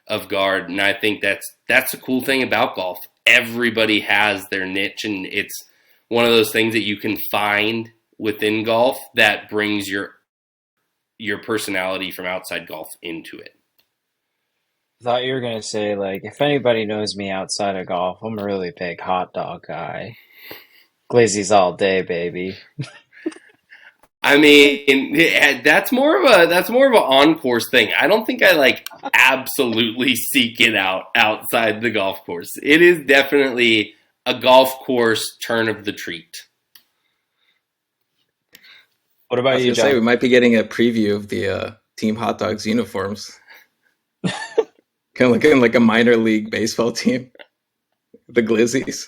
of guard. And I think that's the cool thing about golf. Everybody has their niche, and it's one of those things that you can find within golf that brings your personality from outside golf into it. Thought you were gonna say like if anybody knows me outside of golf, I'm a really big hot dog guy. Glizzies all day, baby. I mean, that's more of an on course thing. I don't think I like absolutely seek it out outside the golf course. It is definitely a golf course turn of the treat. What I about was you, gonna say we John? might be getting a preview of the Team Hot Dogs uniforms, kind of looking like a minor league baseball team, the Glizzies.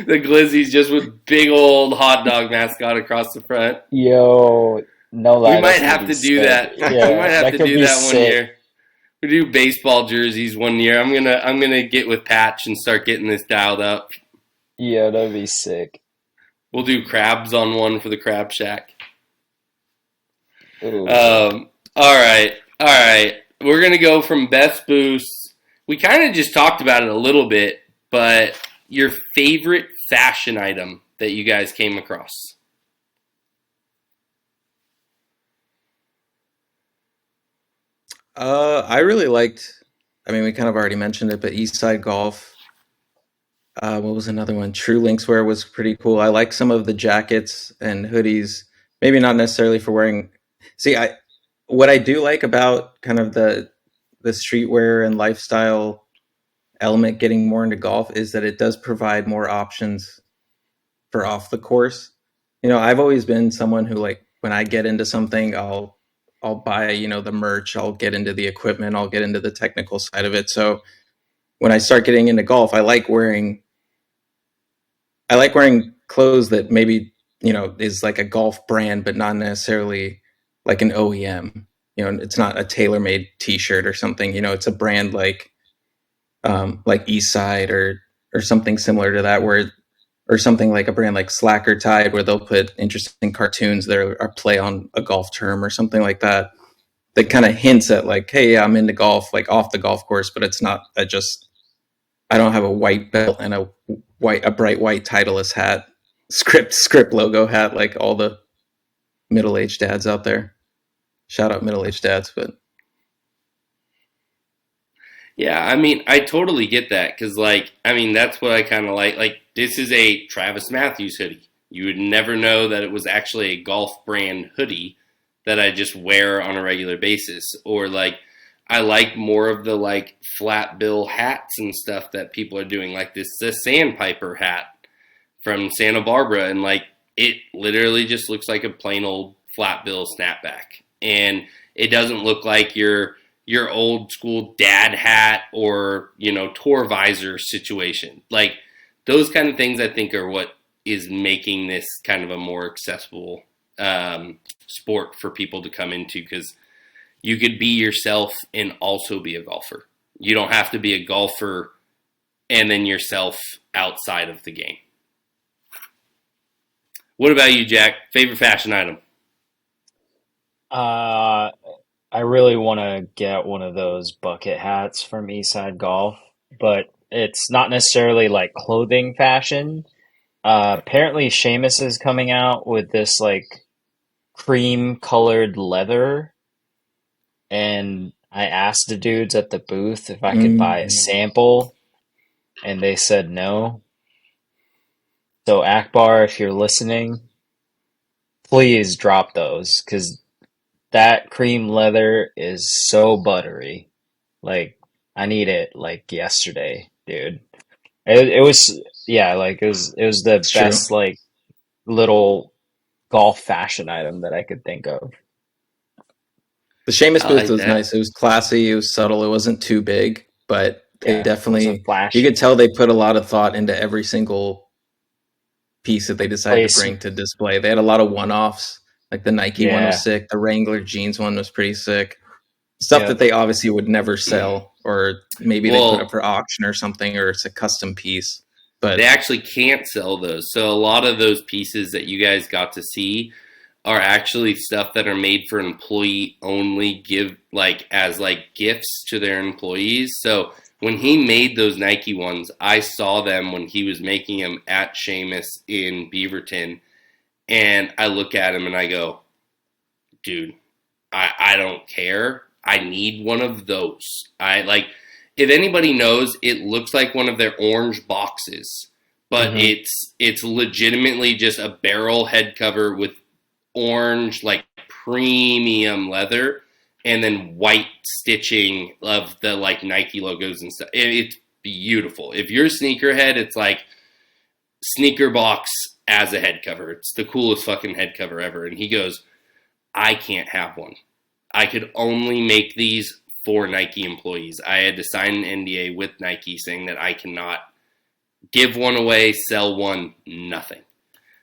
The Glizzies just with big old hot dog mascot across the front. Yo, no We lie, might that's gonna have be to do sick. that. We Yeah, might have that to could do be that one sick. year. We do baseball jerseys one year. I'm gonna get with Patch and start getting this dialed up. Yeah, that'd be sick. We'll do crabs on one for the Crab Shack. Ooh. All right. We're gonna go from best boosts. We kind of just talked about it a little bit, but your favorite fashion item that you guys came across? I really liked. I mean, we kind of already mentioned it, but East Side Golf. What was another one? True Linkswear was pretty cool. I like some of the jackets and hoodies. Maybe not necessarily for wearing. See, what I do like about kind of the streetwear and lifestyle element getting more into golf is that it does provide more options for off the course. You know, I've always been someone who, like, when I get into something, I'll buy, you know, the merch, I'll get into the equipment, I'll get into the technical side of it. So when I start getting into golf, I like wearing clothes that maybe, you know, is like a golf brand, but not necessarily like an OEM. You know, it's not a tailor-made T-shirt or something. You know, it's a brand like Eastside or something similar to that, or something like a brand like Slacker Tide, where they'll put interesting cartoons that are play on a golf term or something like that. That kind of hints at like, hey, I'm into golf, like off the golf course, but it's not I don't have a white belt and a bright white Titleist hat, script logo hat, like all the middle-aged dads out there. Shout out middle-aged dads, but Yeah, I mean, I totally get that because, like, I mean, that's what I kind of like. Like, this is a Travis Matthews hoodie. You would never know that it was actually a golf brand hoodie that I just wear on a regular basis. Or, like, I like more of the, like, flat bill hats and stuff that people are doing, like the Sandpiper hat from Santa Barbara. And, like, it literally just looks like a plain old flat bill snapback. And it doesn't look like your old school dad hat or, you know, tour visor situation. Like, those kind of things I think are what is making this kind of a more accessible sport for people to come into, because you could be yourself and also be a golfer. You don't have to be a golfer and then yourself outside of the game. What about you, Jack? Favorite fashion item? Uh, I really want to get one of those bucket hats from Eastside Golf, but it's not necessarily like clothing fashion. Apparently, Seamus is coming out with this like cream colored leather, and I asked the dudes at the booth if I could buy a sample, and they said no. So, Akbar, if you're listening, please drop those because that cream leather is so buttery. Like, I need it like yesterday, dude. It was yeah, like it was the it's true. best like little golf fashion item that I could think of. The Seamus I booth like was that. nice. It was classy. It was subtle. It wasn't too big, but they Yeah, it wasn't definitely, you could flashy. tell they put a lot of thought into every single piece that they decided to Place, bring to display. They had a lot of one-offs. Like the Nike one was yeah, sick. The Wrangler jeans one was pretty sick. Stuff that yep, they obviously would never sell, or maybe they put up Well, for auction or something, or it's a custom piece. they But actually can't sell those. So a lot of those pieces that you guys got to see are actually stuff that are made for employee only, give like as like gifts to their employees. So when he made those Nike ones, I saw them when he was making them at Seamus in Beaverton, and I look at him and I go, dude, I don't care. I need one of those. I like, if anybody knows, it looks like one of their orange boxes, but hmm it's legitimately just a barrel head cover with orange, like premium leather, and then white stitching of the like Nike logos and stuff. It's beautiful. If you're a sneakerhead, it's like sneaker box as a head cover. It's the coolest fucking head cover ever. And he goes, I can't have one. I could only make these for Nike employees. I had to sign an NDA with Nike saying that I cannot give one away, sell one, nothing.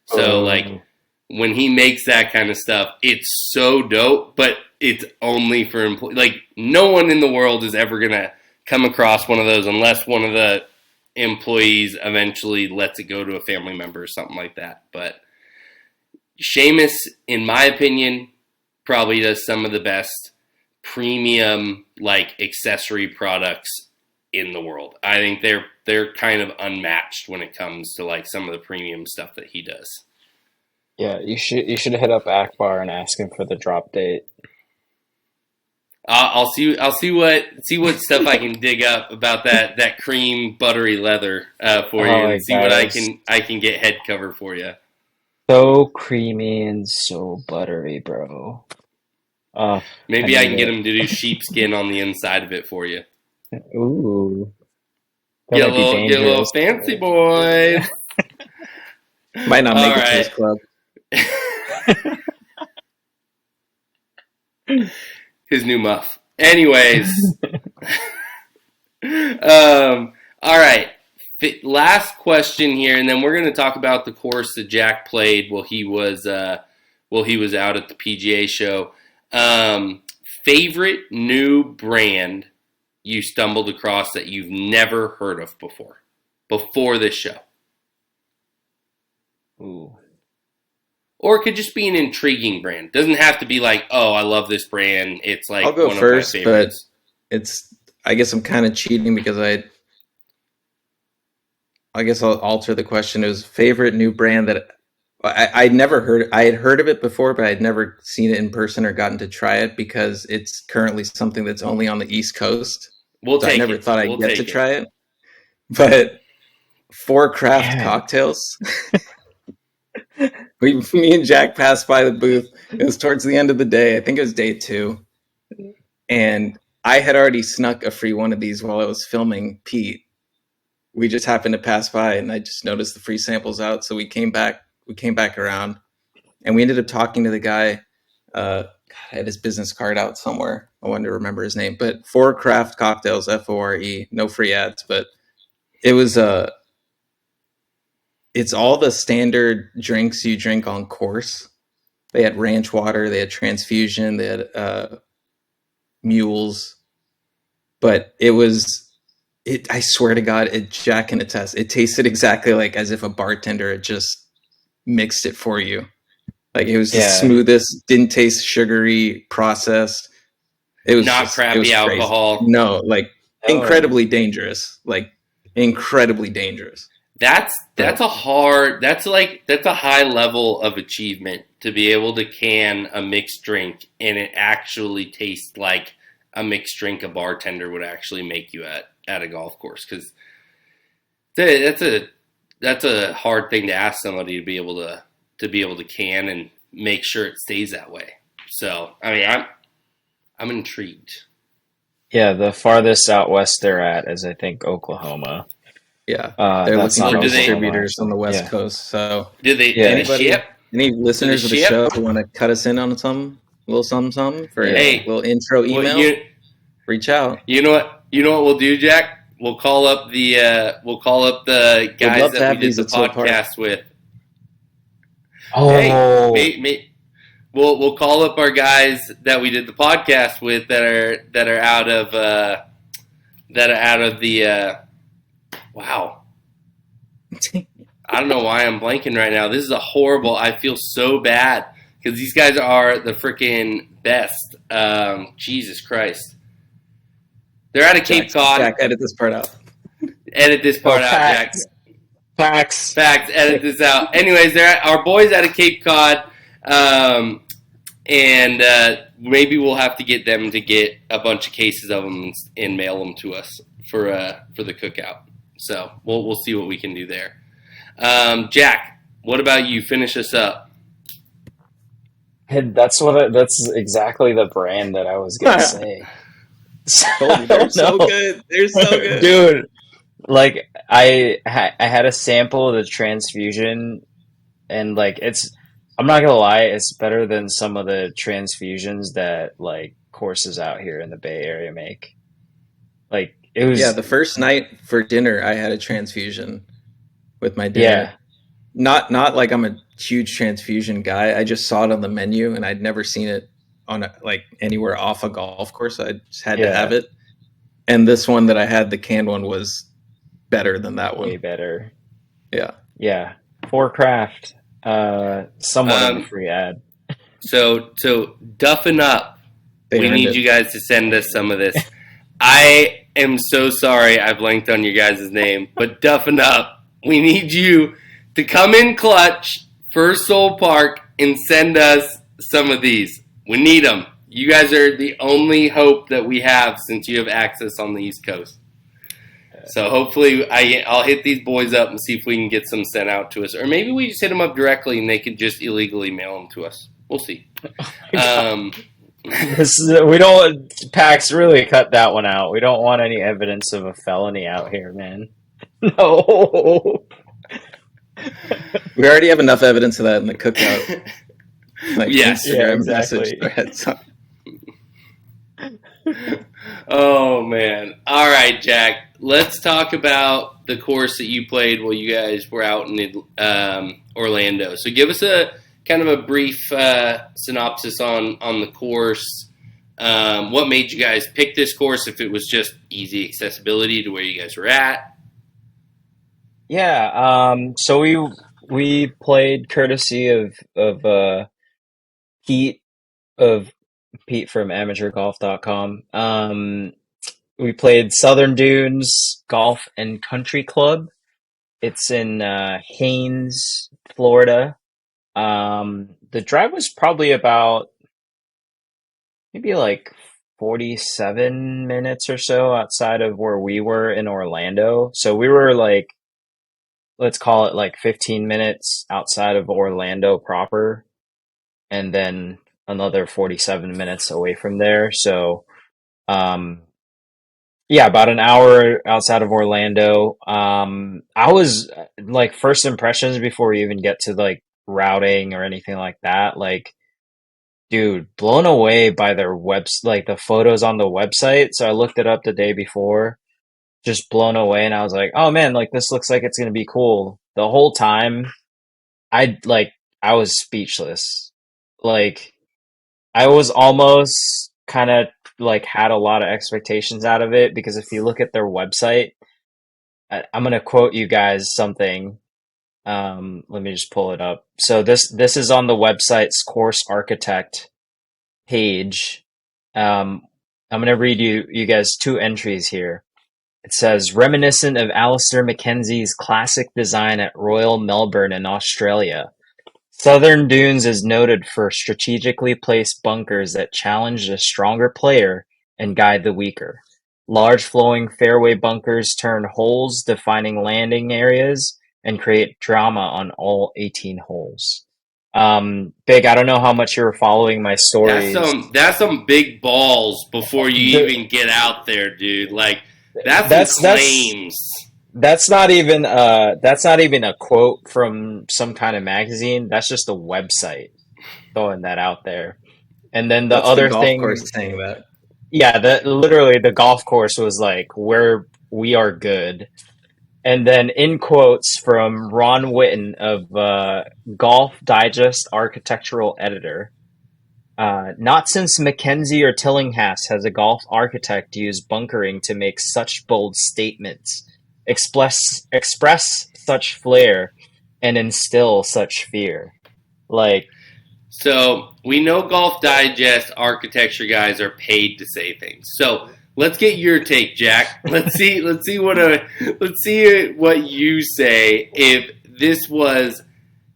So, like, Oh, when he makes that kind of stuff, it's so dope, but it's only for employees. Like, no one in the world is ever going to come across one of those unless one of the employees eventually lets it go to a family member or something like that. But Seamus, in my opinion, probably does some of the best premium like accessory products in the world. I think they're kind of unmatched when it comes to like some of the premium stuff that he does. Yeah, you should hit up Akbar and ask him for the drop date. I'll see what stuff I can dig up about that cream buttery leather for you, and see what I can get head cover for you. So creamy and so buttery, bro. Maybe I can get him to do sheepskin on the inside of it for you. Ooh. Get a little fancy, boys. Might not make it to this club. His new muff. Anyways. All right. Last question here, and then we're going to talk about the course that Jack played while he was out at the PGA Show. Favorite new brand you stumbled across that you've never heard of before this show? Ooh. Or it could just be an intriguing brand. Doesn't have to be like, oh, I love this brand. It's like I'll go one first, of my favorites. but I guess I'm kind of cheating because I guess I'll alter the question. It was favorite new brand that I'd never heard. I had heard of it before, but I'd never seen it in person or gotten to try it because it's currently something that's only on the East Coast. I never thought I'd get to try it. But 4 Craft cocktails. Me and Jack passed by the booth. It was towards the end of the day. I think it was day 2. And I had already snuck a free one of these while I was filming Pete. We just happened to pass by and I just noticed the free samples out. So we came back around and we ended up talking to the guy. God, I had his business card out somewhere. I wanted to remember his name, but 4 Craft cocktails, FORE, no free ads, but it was it's all the standard drinks you drink on course. They had ranch water, they had transfusion, they had mules, but I swear to God, Jack can attest, it tasted exactly like as if a bartender had just mixed it for you. Like it was the smoothest, didn't taste sugary, processed. It was not crappy alcohol. Crazy. No, like incredibly dangerous. Like incredibly dangerous. That's a high level of achievement to be able to can a mixed drink and it actually tastes like a mixed drink a bartender would actually make you at a golf course, because that's a hard thing to ask somebody to be able to can and make sure it stays that way. So I mean, I'm intrigued. Yeah, the farthest out west they're at is I think Oklahoma. Yeah, they're looking for distributors on the West Coast. So did they ship? Any listeners of the show who want to cut us in on some little something for a little intro email? Reach out. You know what we'll do, Jack? We'll call up the guys that we did the podcast with. Oh, hey, we'll call up our guys that we did the podcast with that are out of the. Wow. I don't know why I'm blanking right now. This is a horrible. I feel so bad because these guys are the freaking best. Jesus Christ. They're out of Cape Cod. Jack, edit this part out. Edit this part out, Jack. Facts. Edit this out. Anyways, they're our boys out of Cape Cod, and maybe we'll have to get them to get a bunch of cases of them and mail them to us for the cookout. So we'll see what we can do there. Jack, what about you? Finish us up. That's exactly the brand that I was gonna say. They're so good. They're so good, dude. Like I had a sample of the transfusion, and like I'm not gonna lie, it's better than some of the transfusions that like courses out here in the Bay Area make. Like it was the first night for dinner I had a transfusion with my dinner. Not like I'm a huge transfusion guy. I just saw it on the menu and I'd never seen it on anywhere off a golf course. I just had to have it. And this one that I had, the canned one, was better than that one. Way better. Yeah. Yeah. 4 Craft. Somewhat of a free ad. So duffing up. We need you guys to send us some of this. I am so sorry I blanked on your guys' name, but Duffin Up, we need you to come in clutch for Soule Park and send us some of these. We need them. You guys are the only hope that we have since you have access on the East Coast. So hopefully I'll hit these boys up and see if we can get some sent out to us. Or maybe we just hit them up directly and they can just illegally mail them to us. We'll see. We don't. Pax really cut that one out. We don't want any evidence of a felony out here, man. No. We already have enough evidence of that in the cookout. Like Yes. Instagram Yeah, exactly. message threads. Oh, man. All right, Jack. Let's talk about the course that you played while you guys were out in Orlando. So give us a kind of a brief synopsis on the course. What made you guys pick this course, if it was just easy accessibility to where you guys were at? Yeah. So we played courtesy of Pete from amateurgolf.com. We played Southern Dunes Golf and Country Club. It's in Haines, Florida. The drive was probably about maybe like 47 minutes or so outside of where we were in Orlando. So we were like, let's call it like 15 minutes outside of Orlando proper, and then another 47 minutes away from there. So, yeah, about an hour outside of Orlando. I was like, first impressions before we even get to like routing or anything like that, like, dude, blown away by their like the photos on the website. So I looked it up the day before, just blown away, and I was like, oh man, like this looks like it's gonna be cool. The whole time I was speechless. Like I was almost kind of like had a lot of expectations out of it, because if you look at their website, I'm gonna quote you guys something. Let me just pull it up. So this is on the website's course architect page. I'm gonna read you guys two entries here. It says, reminiscent of Alistair Mackenzie's classic design at Royal Melbourne in Australia, Southern Dunes is noted for strategically placed bunkers that challenge the stronger player and guide the weaker. Large flowing fairway bunkers turn holes, defining landing areas, and create drama on all 18 holes. Big, I don't know how much you were following my stories. That's some big balls before you even get out there, dude. Like that's claims. That's not even a quote from some kind of magazine. That's just a website throwing that out there. And then the other golf thing, course saying that. Yeah, literally the golf course was like, we are good. And then in quotes from Ron Witten of Golf Digest architectural editor, not since Mackenzie or Tillinghast has a golf architect used bunkering to make such bold statements, express such flair, and instill such fear. Like, so we know Golf Digest architecture guys are paid to say things. So let's get your take, Jack. Let's see what you say. If this was,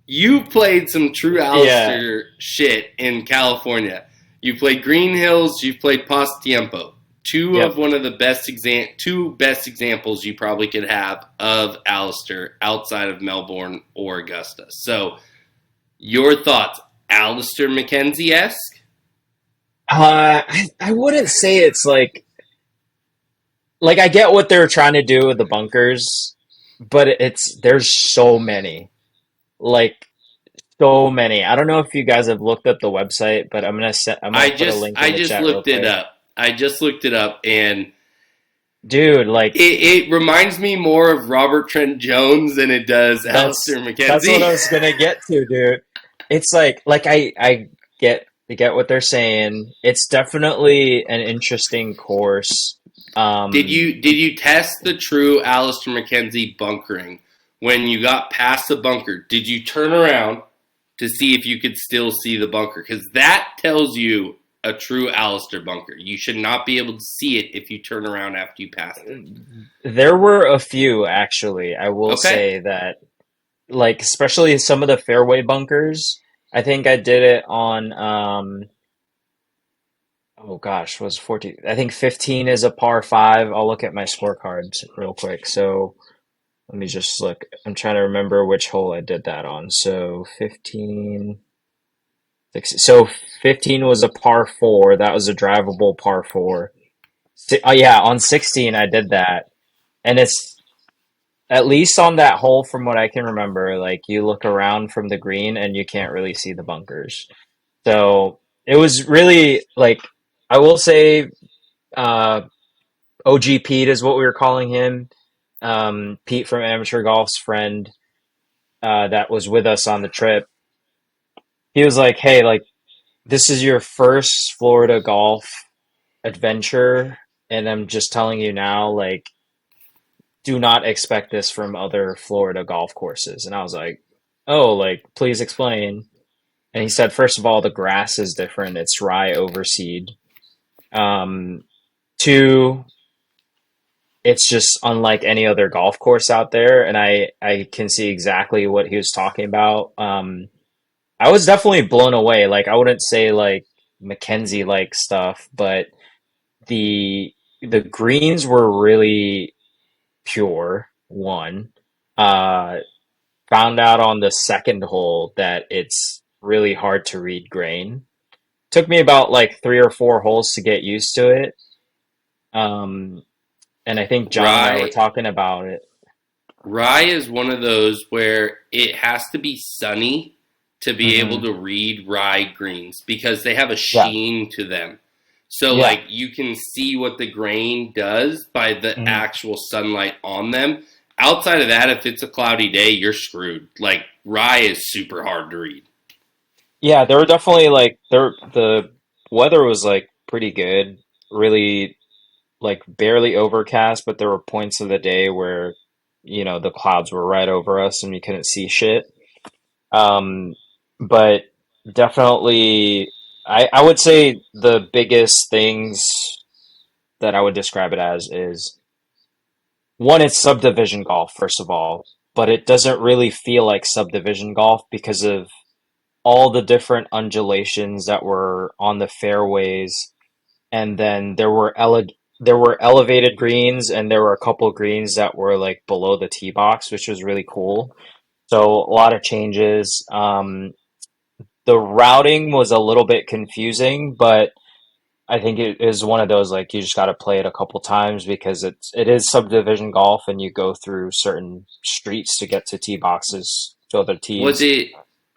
you played some true Alistair shit in California. You played Green Hills. You played Pasatiempo. Two of one of the best examples you probably could have of Alistair outside of Melbourne or Augusta. So, your thoughts, Alistair Mackenzie-esque? I wouldn't say it's like I get what they're trying to do with the bunkers, but there's so many. Like, so many. I don't know if you guys have looked up the website, but I'm gonna put a link in the chat real quick. I just looked it up, and dude, like it reminds me more of Robert Trent Jones than it does Alistair Mackenzie. That's what I was gonna get to, dude. It's like I get what they're saying. It's definitely an interesting course. Did you test the true Alistair Mackenzie bunkering when you got past the bunker? Did you turn around to see if you could still see the bunker? Because that tells you a true Alistair bunker. You should not be able to see it if you turn around after you pass it. There were a few, actually. I will Okay. say that, like, especially some of the fairway bunkers. I think I did it on, oh gosh, was 14. I think 15 is a par five. I'll look at my scorecards real quick. So let me just look. I'm trying to remember which hole I did that on. So 15. So 15 was a par four. That was a drivable par four. Oh yeah, on 16 I did that. And it's at least on that hole from what I can remember, like you look around from the green and you can't really see the bunkers. So it was really like I will say uh OG Pete is what we were calling him. Pete from Amateur Golf's friend that was with us on the trip. He was like, "Hey, like this is your first Florida golf adventure, and I'm just telling you now, like, do not expect this from other Florida golf courses." And I was like, "Oh, like, please explain." And he said, first of all, the grass is different. It's rye overseed. Um, Two, it's just unlike any other golf course out there. And I can see exactly what he was talking about. I was definitely blown away. Like, I wouldn't say like Mackenzie like stuff, but the the greens were really pure. One, uh, found out on the second hole that it's really hard to read grain. Took me about like three or four holes to get used to it. Um, and I think John and I were Rye talking about it. Rye is one of those where it has to be sunny to be able Hmm. to read rye greens because they have a Yeah, sheen to them. So yeah. like you can see what the grain does by the Hmm. actual sunlight on them. Outside of that, if it's a cloudy day, you're screwed. Like rye is super hard to read. Yeah, there were definitely like the weather was like pretty good. Really like barely overcast, but there were points of the day where, the clouds were right over us and we couldn't see shit. Um, but definitely, I would say the biggest things that I would describe it as is one, it's subdivision golf, first of all, but it doesn't really feel like subdivision golf because of all the different undulations that were on the fairways, and then there were elevated greens, and there were a couple greens that were like below the tee box, which was really cool. So a lot of changes. The routing was a little bit confusing, but I think it is one of those like you just got to play it a couple times because it is subdivision golf and you go through certain streets to get to tee boxes to other Was tees. it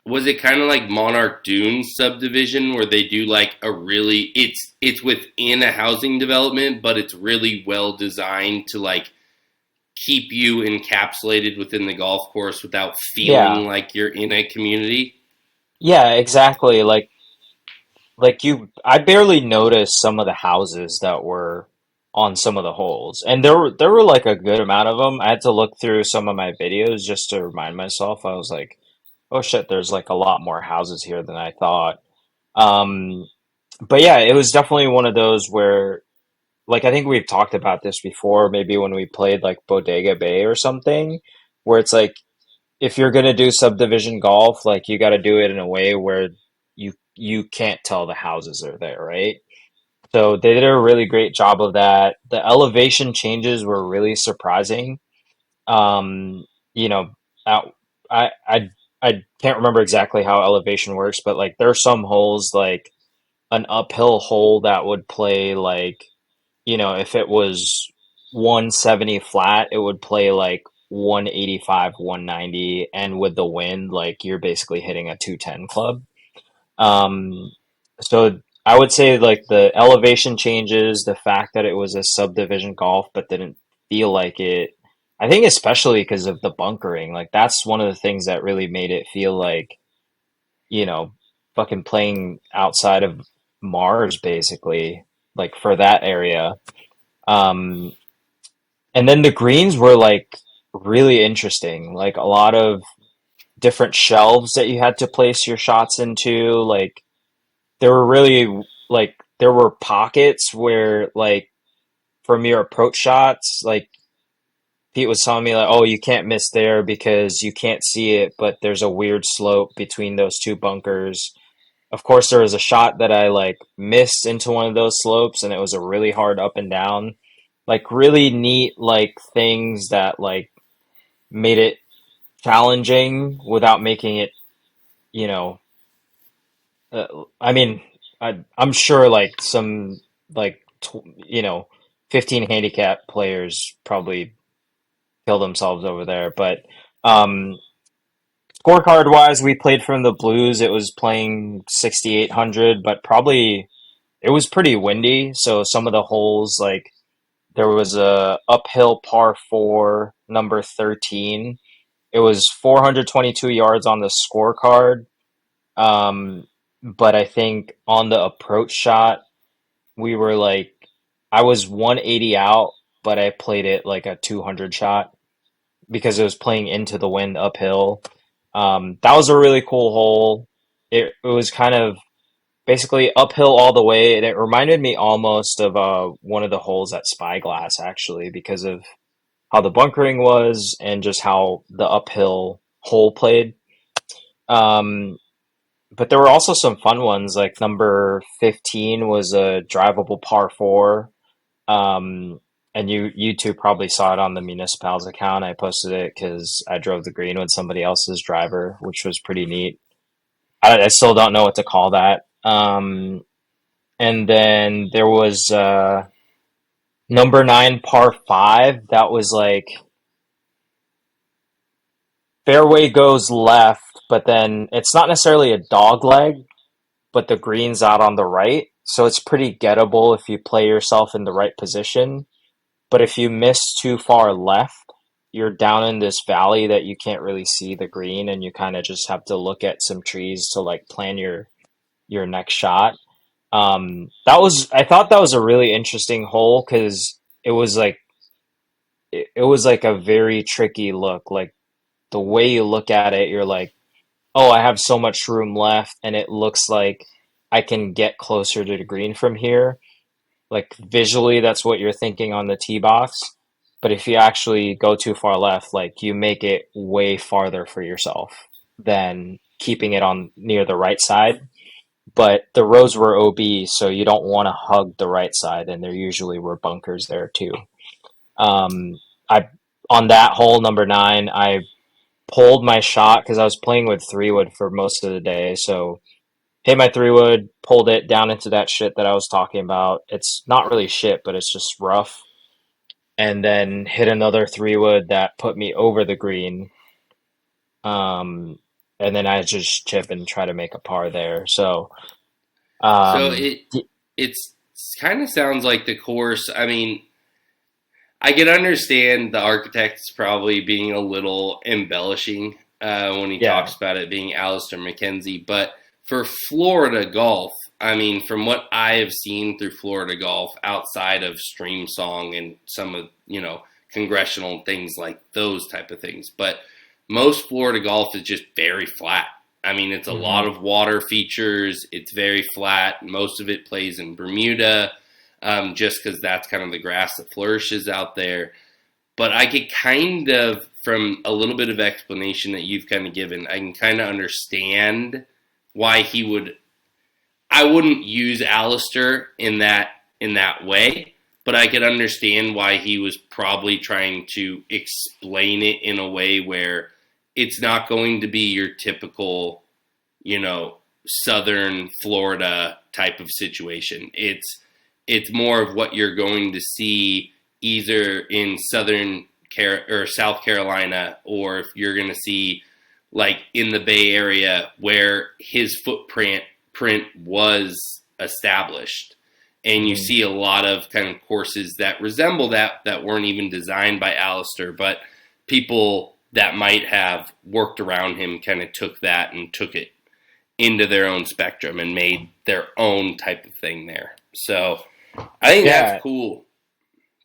was it kind of like Monarch Dunes subdivision where they do like a really it's within a housing development, but it's really well designed to like keep you encapsulated within the golf course without feeling Yeah. like you're in a community? Yeah, exactly. Like I barely noticed some of the houses that were on some of the holes. And there were like a good amount of them. I had to look through some of my videos just to remind myself. I was like, "Oh shit, there's like a lot more houses here than I thought." Um, but yeah, it was definitely one of those where, like, I think we've talked about this before, maybe when we played like Bodega Bay or something, where it's like if you're gonna do subdivision golf, like you got to do it in a way where you can't tell the houses are there, right? So they did a really great job of that. The elevation changes were really surprising. Um, you know, out, I can't remember exactly how elevation works, but like there are some holes like an uphill hole that would play like, if it was 170 flat, it would play like 185, 190, and with the wind, like you're basically hitting a 210 club. Um, so I would say like the elevation changes, the fact that it was a subdivision golf but didn't feel like it. I think especially because of the bunkering, like that's one of the things that really made it feel like, you know, fucking playing outside of Mars basically, like for that area. Um, and then the greens were like really interesting, like a lot of different shelves that you had to place your shots into, like there were really like there were pockets where like from your approach shots, like Pete was telling me like, oh, you can't miss there because you can't see it, but there's a weird slope between those two bunkers. Of course, there was a shot that I like missed into one of those slopes, and it was a really hard up and down. Like really neat like things that like made it challenging without making it, you know, I mean, I'm sure like some like you know, 15 handicap players probably kill themselves over there, but um scorecard wise, we played from the blues. It was playing 6,800, but probably it was pretty windy. So some of the holes, like there was a uphill par four, number 13. It was 422 yards on the scorecard. Um, but I think on the approach shot, we were like, I was 180 out, but I played it like a 200 shot because it was playing into the wind uphill. That was a really cool hole. It was kind of basically uphill all the way, and it reminded me almost of one of the holes at Spyglass actually because of how the bunkering was and just how the uphill hole played. Um, but there were also some fun ones, like number 15 was a drivable par four. Um, and you two probably saw it on the MuniciPals account. I posted it because I drove the green with somebody else's driver, which was pretty neat. I still don't know what to call that. And then there was number nine par five. That was like fairway goes left, but then it's not necessarily a dog leg, but the green's out on the right. So it's pretty gettable if you play yourself in the right position. But if you miss too far left, you're down in this valley that you can't really see the green, and you kind of just have to look at some trees to like plan your next shot. I thought that was a really interesting hole because it was like a very tricky look. Like the way you look at it, you're like, oh, I have so much room left, and it looks like I can get closer to the green from here. Like visually, that's what you're thinking on the tee box. But if you actually go too far left, like you make it way farther for yourself than keeping it on near the right side. But the roads were OB, so you don't want to hug the right side, and there usually were bunkers there too. I on that hole number nine, I pulled my shot because I was playing with three wood for most of the day, so hit my three wood, pulled it down into that shit that I was talking about. It's not really shit, but it's just rough. And then hit another three wood that put me over the green. Um, and then I just chip and try to make a par there. So, So um, it's kind of sounds like the course. I mean, I can understand the architects probably being a little embellishing when he yeah, talks about it being Alistair McKenzie, but for Florida golf, I mean, from what I have seen through Florida golf, outside of Stream Song and some of congressional things like those type of things, but most Florida golf is just very flat. I mean, it's a lot hmm of water features. It's very flat. Most of it plays in Bermuda, just because that's kind of the grass that flourishes out there. But I could kind of, from a little bit of explanation that you've kind of given, I can kind of understand why he would. I wouldn't use Alistair in that way, but I could understand why he was probably trying to explain it in a way where it's not going to be your typical, southern Florida type of situation. It's more of what you're going to see either in or South Carolina, or if you're going to see like in the Bay Area where his footprint was established. And you hmm see a lot of kind of courses that resemble that weren't even designed by Alistair, but people that might have worked around him kind of took that and took it into their own spectrum and made their own type of thing there. So I think that's yeah, cool.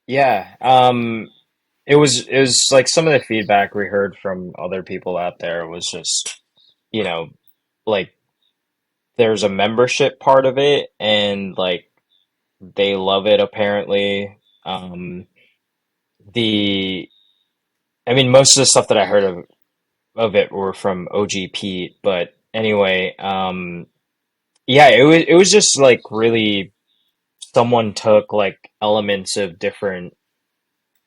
yeah. It was like some of the feedback we heard from other people out there was just, you know, like there's a membership part of it, and like they love it apparently. The I mean, most of the stuff that I heard of it were from OG Pete, but anyway, yeah, it was just like really someone took like elements of different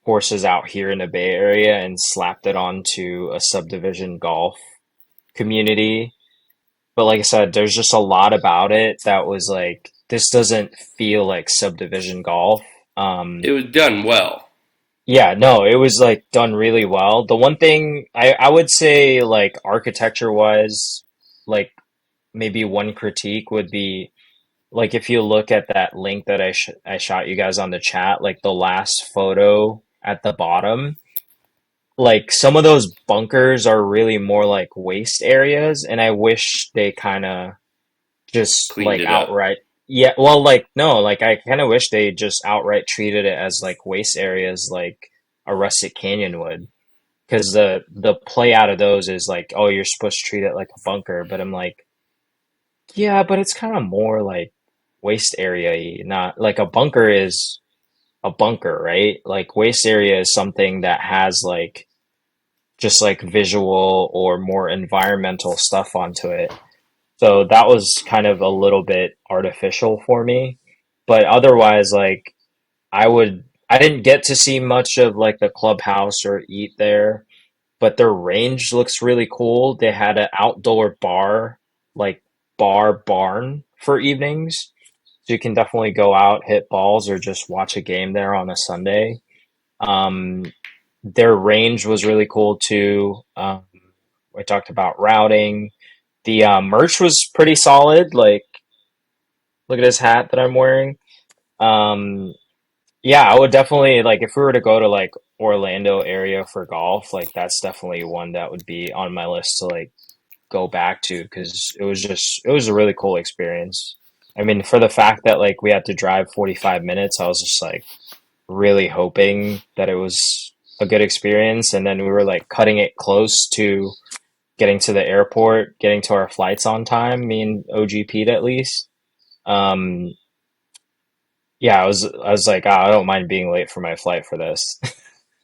courses out here in the Bay Area and slapped it onto a subdivision golf community. But like I said, there's just a lot about it that was like, this doesn't feel like subdivision golf. It was done well. Yeah, no, it was like done really well. The one thing I would say, like architecture wise, like maybe one critique would be like if you look at that link that I shot you guys on the chat, like the last photo at the bottom, like some of those bunkers are really more like waste areas, and I wish they kind of just Cleaned like it up. outright, yeah, well, like no, like I kind of wish they just outright treated it as like waste areas like a rustic canyon would, because the play out of those is like, oh, you're supposed to treat it like a bunker, but I'm like, yeah, but it's kind of more like waste area, not like a bunker is a bunker, right? Like waste area is something that has like just like visual or more environmental stuff onto it. So that was kind of a little bit artificial for me. But otherwise, like I didn't get to see much of like the clubhouse or eat there, but their range looks really cool. They had an outdoor bar, like bar barn for evenings. So you can definitely go out, hit balls, or just watch a game there on a Sunday. Um, their range was really cool too. We talked about routing. The merch was pretty solid. Like, look at this hat that I'm wearing. Um, yeah, I would definitely like if we were to go to like Orlando area for golf, like that's definitely one that would be on my list to like go back to because it was a really cool experience. I mean, for the fact that like we had to drive 45 minutes, I was just like really hoping that it was a good experience, and then we were like cutting it close to getting to the airport, getting to our flights on time, me and OG Pete at least. Um, yeah, I was like, oh, I don't mind being late for my flight for this.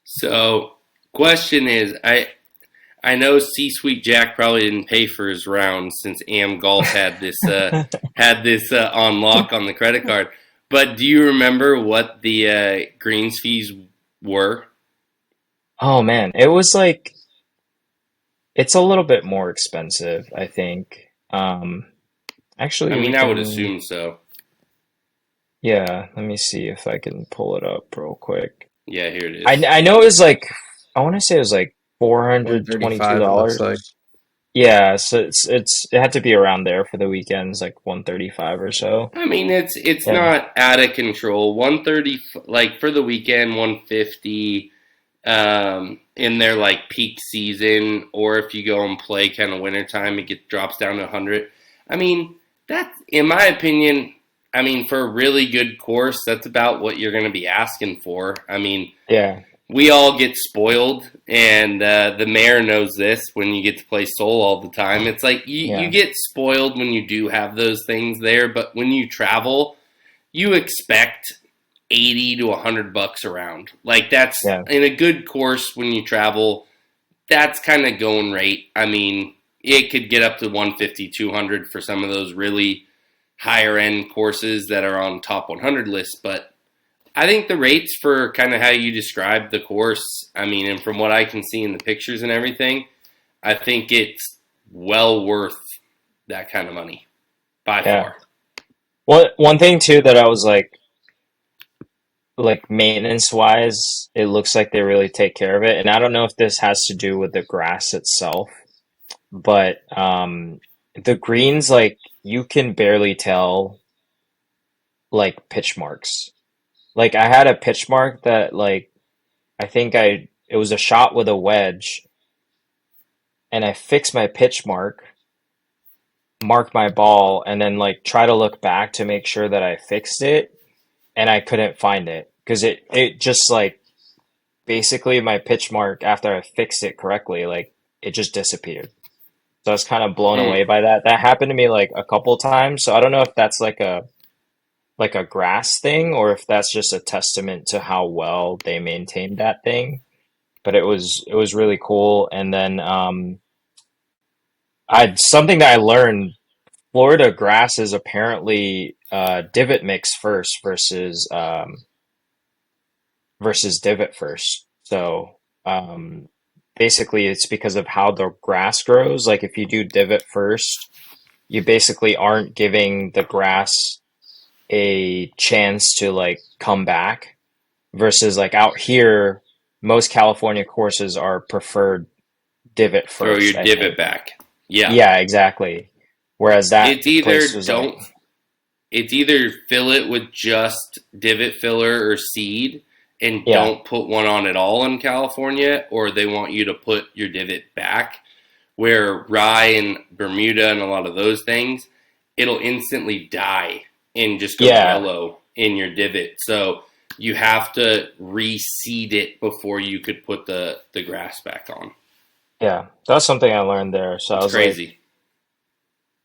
So, question is, I know C-Suite Jack probably didn't pay for his round since Am Golf had this on lock on the credit card. But do you remember what the greens fees were? Oh man, it was like it's a little bit more expensive, I think. I Actually, we mean, I would can, assume so. yeah, let me see if I can pull it up real quick. Yeah, here it is. I know it was like I want to say it was like $135 it looks like. $422. Yeah, so it had to be around there for the weekends, like 135 or so. I mean, it's Yeah, not out of control. 130, like for the weekend, 150 in their like peak season, or if you go and play kind of wintertime, it drops down to 100. I mean, that's in my opinion. I mean, for a really good course, that's about what you're going to be asking for. I mean, yeah, we all get spoiled, and the mayor knows this when you get to play Soul all the time. It's like you yeah, get spoiled when you do have those things there, but when you travel, you expect 80 to $100 around. Like that's yeah, in a good course when you travel, that's kind of going rate. I mean, it could get up to 150, 200 for some of those really higher end courses that are on top 100 lists, but I think the rates for kind of how you described the course, I mean, and from what I can see in the pictures and everything, I think it's well worth that kind of money by yeah. far. One thing too that I was like maintenance wise, it looks like they really take care of it. And I don't know if this has to do with the grass itself, but the greens, like you can barely tell like pitch marks. Like I had a pitch mark that like I think it was a shot with a wedge, and I fixed my pitch mark, marked my ball, and then like try to look back to make sure that I fixed it, and I couldn't find it because it just like basically my pitch mark after I fixed it correctly, like it just disappeared. So I was kind of blown Mm. away by that. That happened to me like a couple times. So I don't know if that's like a grass thing or if that's just a testament to how well they maintained that thing. But it was really cool. And then I something that I learned, Florida grass is apparently divot mix first versus divot first. So basically it's because of how the grass grows. Like if you do divot first, you basically aren't giving the grass a chance to like come back versus like out here, most California courses are preferred divot Throw first, your I divot think. back. Yeah. Yeah, exactly. Whereas that It's either place was like, don't it's either fill it with just divot filler or seed and yeah, don't put one on at all in California, or they want you to put your divot back. Where rye and Bermuda and a lot of those things, it'll instantly die and just go yeah, yellow in your divot. So you have to reseed it before you could put the grass back on. yeah. That's something I learned there. So I It's was like, crazy.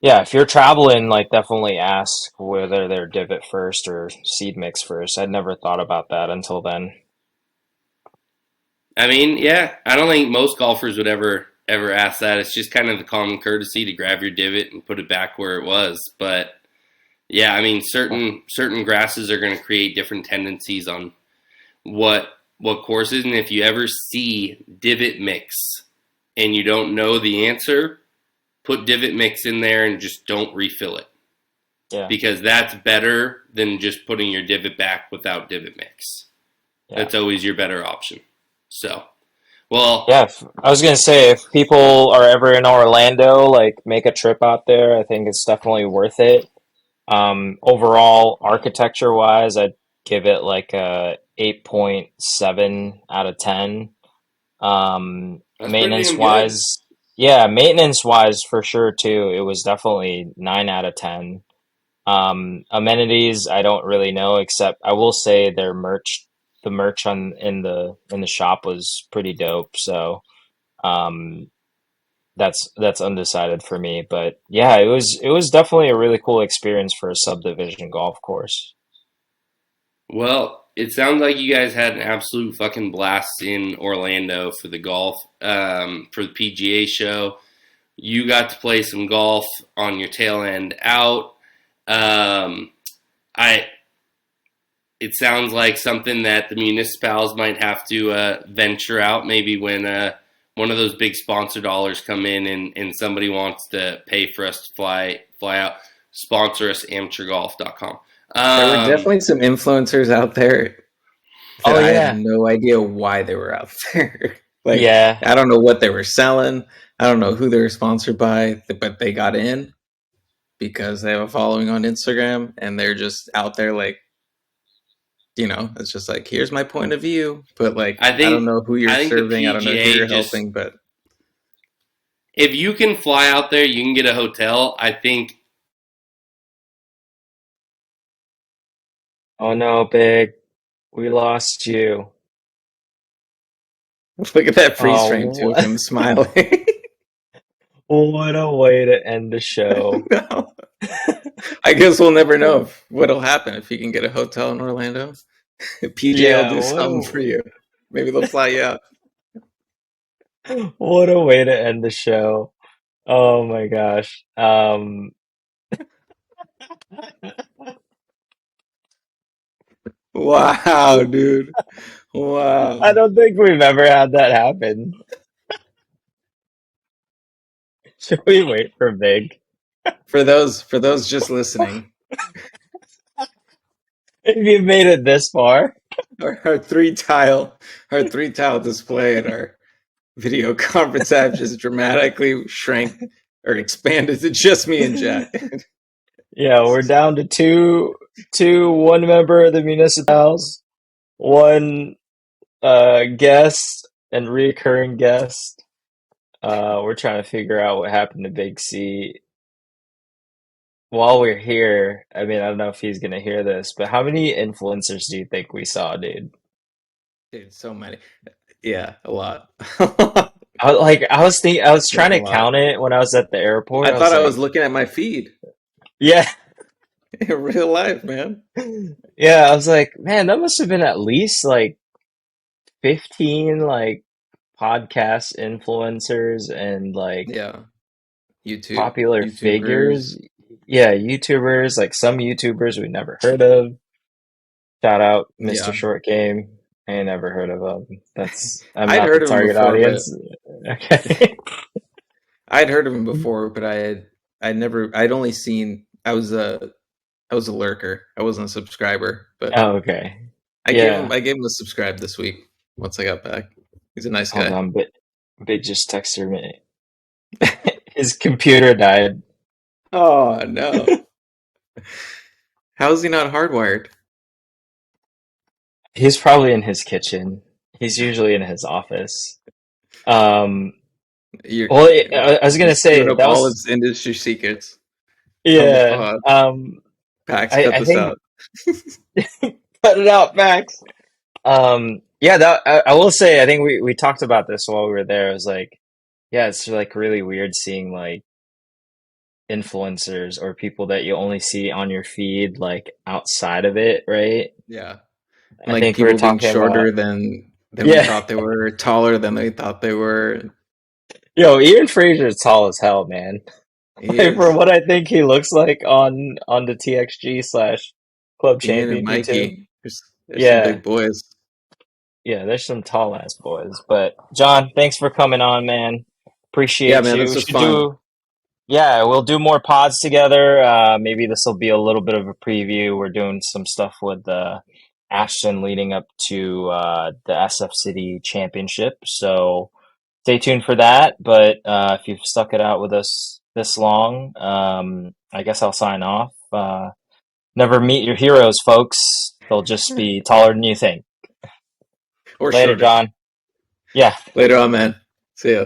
yeah, if you're traveling, like definitely ask whether they're divot first or seed mix first. I'd never thought about that until then. I mean, yeah, I don't think most golfers would ever ask that. It's just kind of the common courtesy to grab your divot and put it back where it was. But yeah, I mean, certain grasses are going to create different tendencies on what courses, and if you ever see divot mix and you don't know the answer, put divot mix in there and just don't refill it, Yeah, because that's better than just putting your divot back without divot mix. yeah. That's always your better option. So, well, Yeah, I was gonna say if people are ever in Orlando, like make a trip out there. I think it's definitely worth it. Overall, architecture wise, I'd give it like a 8.7 out of 10. that's pretty Maintenance damn good. wise, yeah, maintenance wise for sure too. It was definitely 9 out of 10. Amenities, I don't really know, except I will say the merch on in the shop was pretty dope. So, um, that's undecided for me, but yeah, it was definitely a really cool experience for a subdivision golf course. Well, it sounds like you guys had an absolute fucking blast in Orlando for the golf, for the PGA show. You got to play some golf on your tail end out. Um, I. It sounds like something that the municipals might have to venture out, maybe when one of those big sponsor dollars come in and somebody wants to pay for us to fly out. Sponsor us, amateurgolf.com. There were Um, definitely some influencers out there that Oh I have yeah. no idea why they were out there. Like, Yeah. I don't know what they were selling. I don't know who they were sponsored by, but they got in because they have a following on Instagram and they're just out there like, it's just like, here's my point of view. But like, I I don't think know who you're I think the serving. I don't know who PGA you're just, helping, but if you can fly out there, you can get a hotel. I think. Oh no, big. We lost you. look at that freeze frame too Oh, of him smiling. what a way to end the show. No. I guess we'll never know what'll happen if you can get a hotel in Orlando. PJ will Yeah, do something for you. Maybe they'll fly you out. what a way to end the show. Oh my gosh. Wow, dude. I Wow. don't think we've ever had that happen. Should we wait for Big? For those just listening, If you've made it this far. our three tile display at our video conference app just dramatically shrank or expanded to just me and Jack. Yeah, we're down to one member of the municipals, one guest and recurring guest. We're trying to figure out what happened to Big C. While we're here, I mean, I don't know if he's gonna hear this, but how many influencers do you think we saw, dude? Dude, so many. Yeah, a lot. I was thinking, I was That's trying a to lot. count it when I was at the airport. I thought I like, was looking at my feed yeah, in real life, man. yeah. I was like, man, that must have been at least like 15 like podcast influencers and like Yeah, popular YouTubers. figures. Yeah, YouTubers, like some YouTubers we never heard of. Shout out Mr. Yeah, Short Game. I ain't never heard of him. I'm I'd not the heard of him target before, but audience. Okay. I'd heard of him before, but I'd never. I'd only seen. I was a lurker. I wasn't a subscriber, but Oh, okay. I Yeah. gave him a subscribe this week once I got back. He's a nice Hold guy. on, Big just texted me. His computer died. Oh no! How is he not hardwired? He's probably in his kitchen. He's usually in his office. Um, You're well, I was gonna say giving up that all was, his industry secrets on the yeah. pod. Pax, cut I this think out. cut it out, Max. Yeah, that I will say, I think we talked about this while we were there. It was like, yeah, it's like really weird seeing like influencers or people that you only see on your feed like outside of it, right? Yeah, and I like think we were people being talking about, shorter than we yeah, thought they were, taller than they thought they were. yo, Ian Fraser's tall as hell, man. He Like, for is. what I think he looks like on the TXG slash Club Ian and Champion YouTube. Mikey. There's some Yeah, big boys. yeah, there's some tall ass boys. But John, thanks for coming on, man. Yeah, Appreciate man, you. this We was should fun. do, yeah, we'll do more pods together. Maybe this will be a little bit of a preview. We're doing some stuff with Ashton leading up to the SF City Championship. So stay tuned for that. But if you've stuck it out with us this long, I guess I'll sign off. Never meet your heroes, folks. They'll just be taller than you think. Or Later, shorter. John. Yeah. Later on, man. See ya.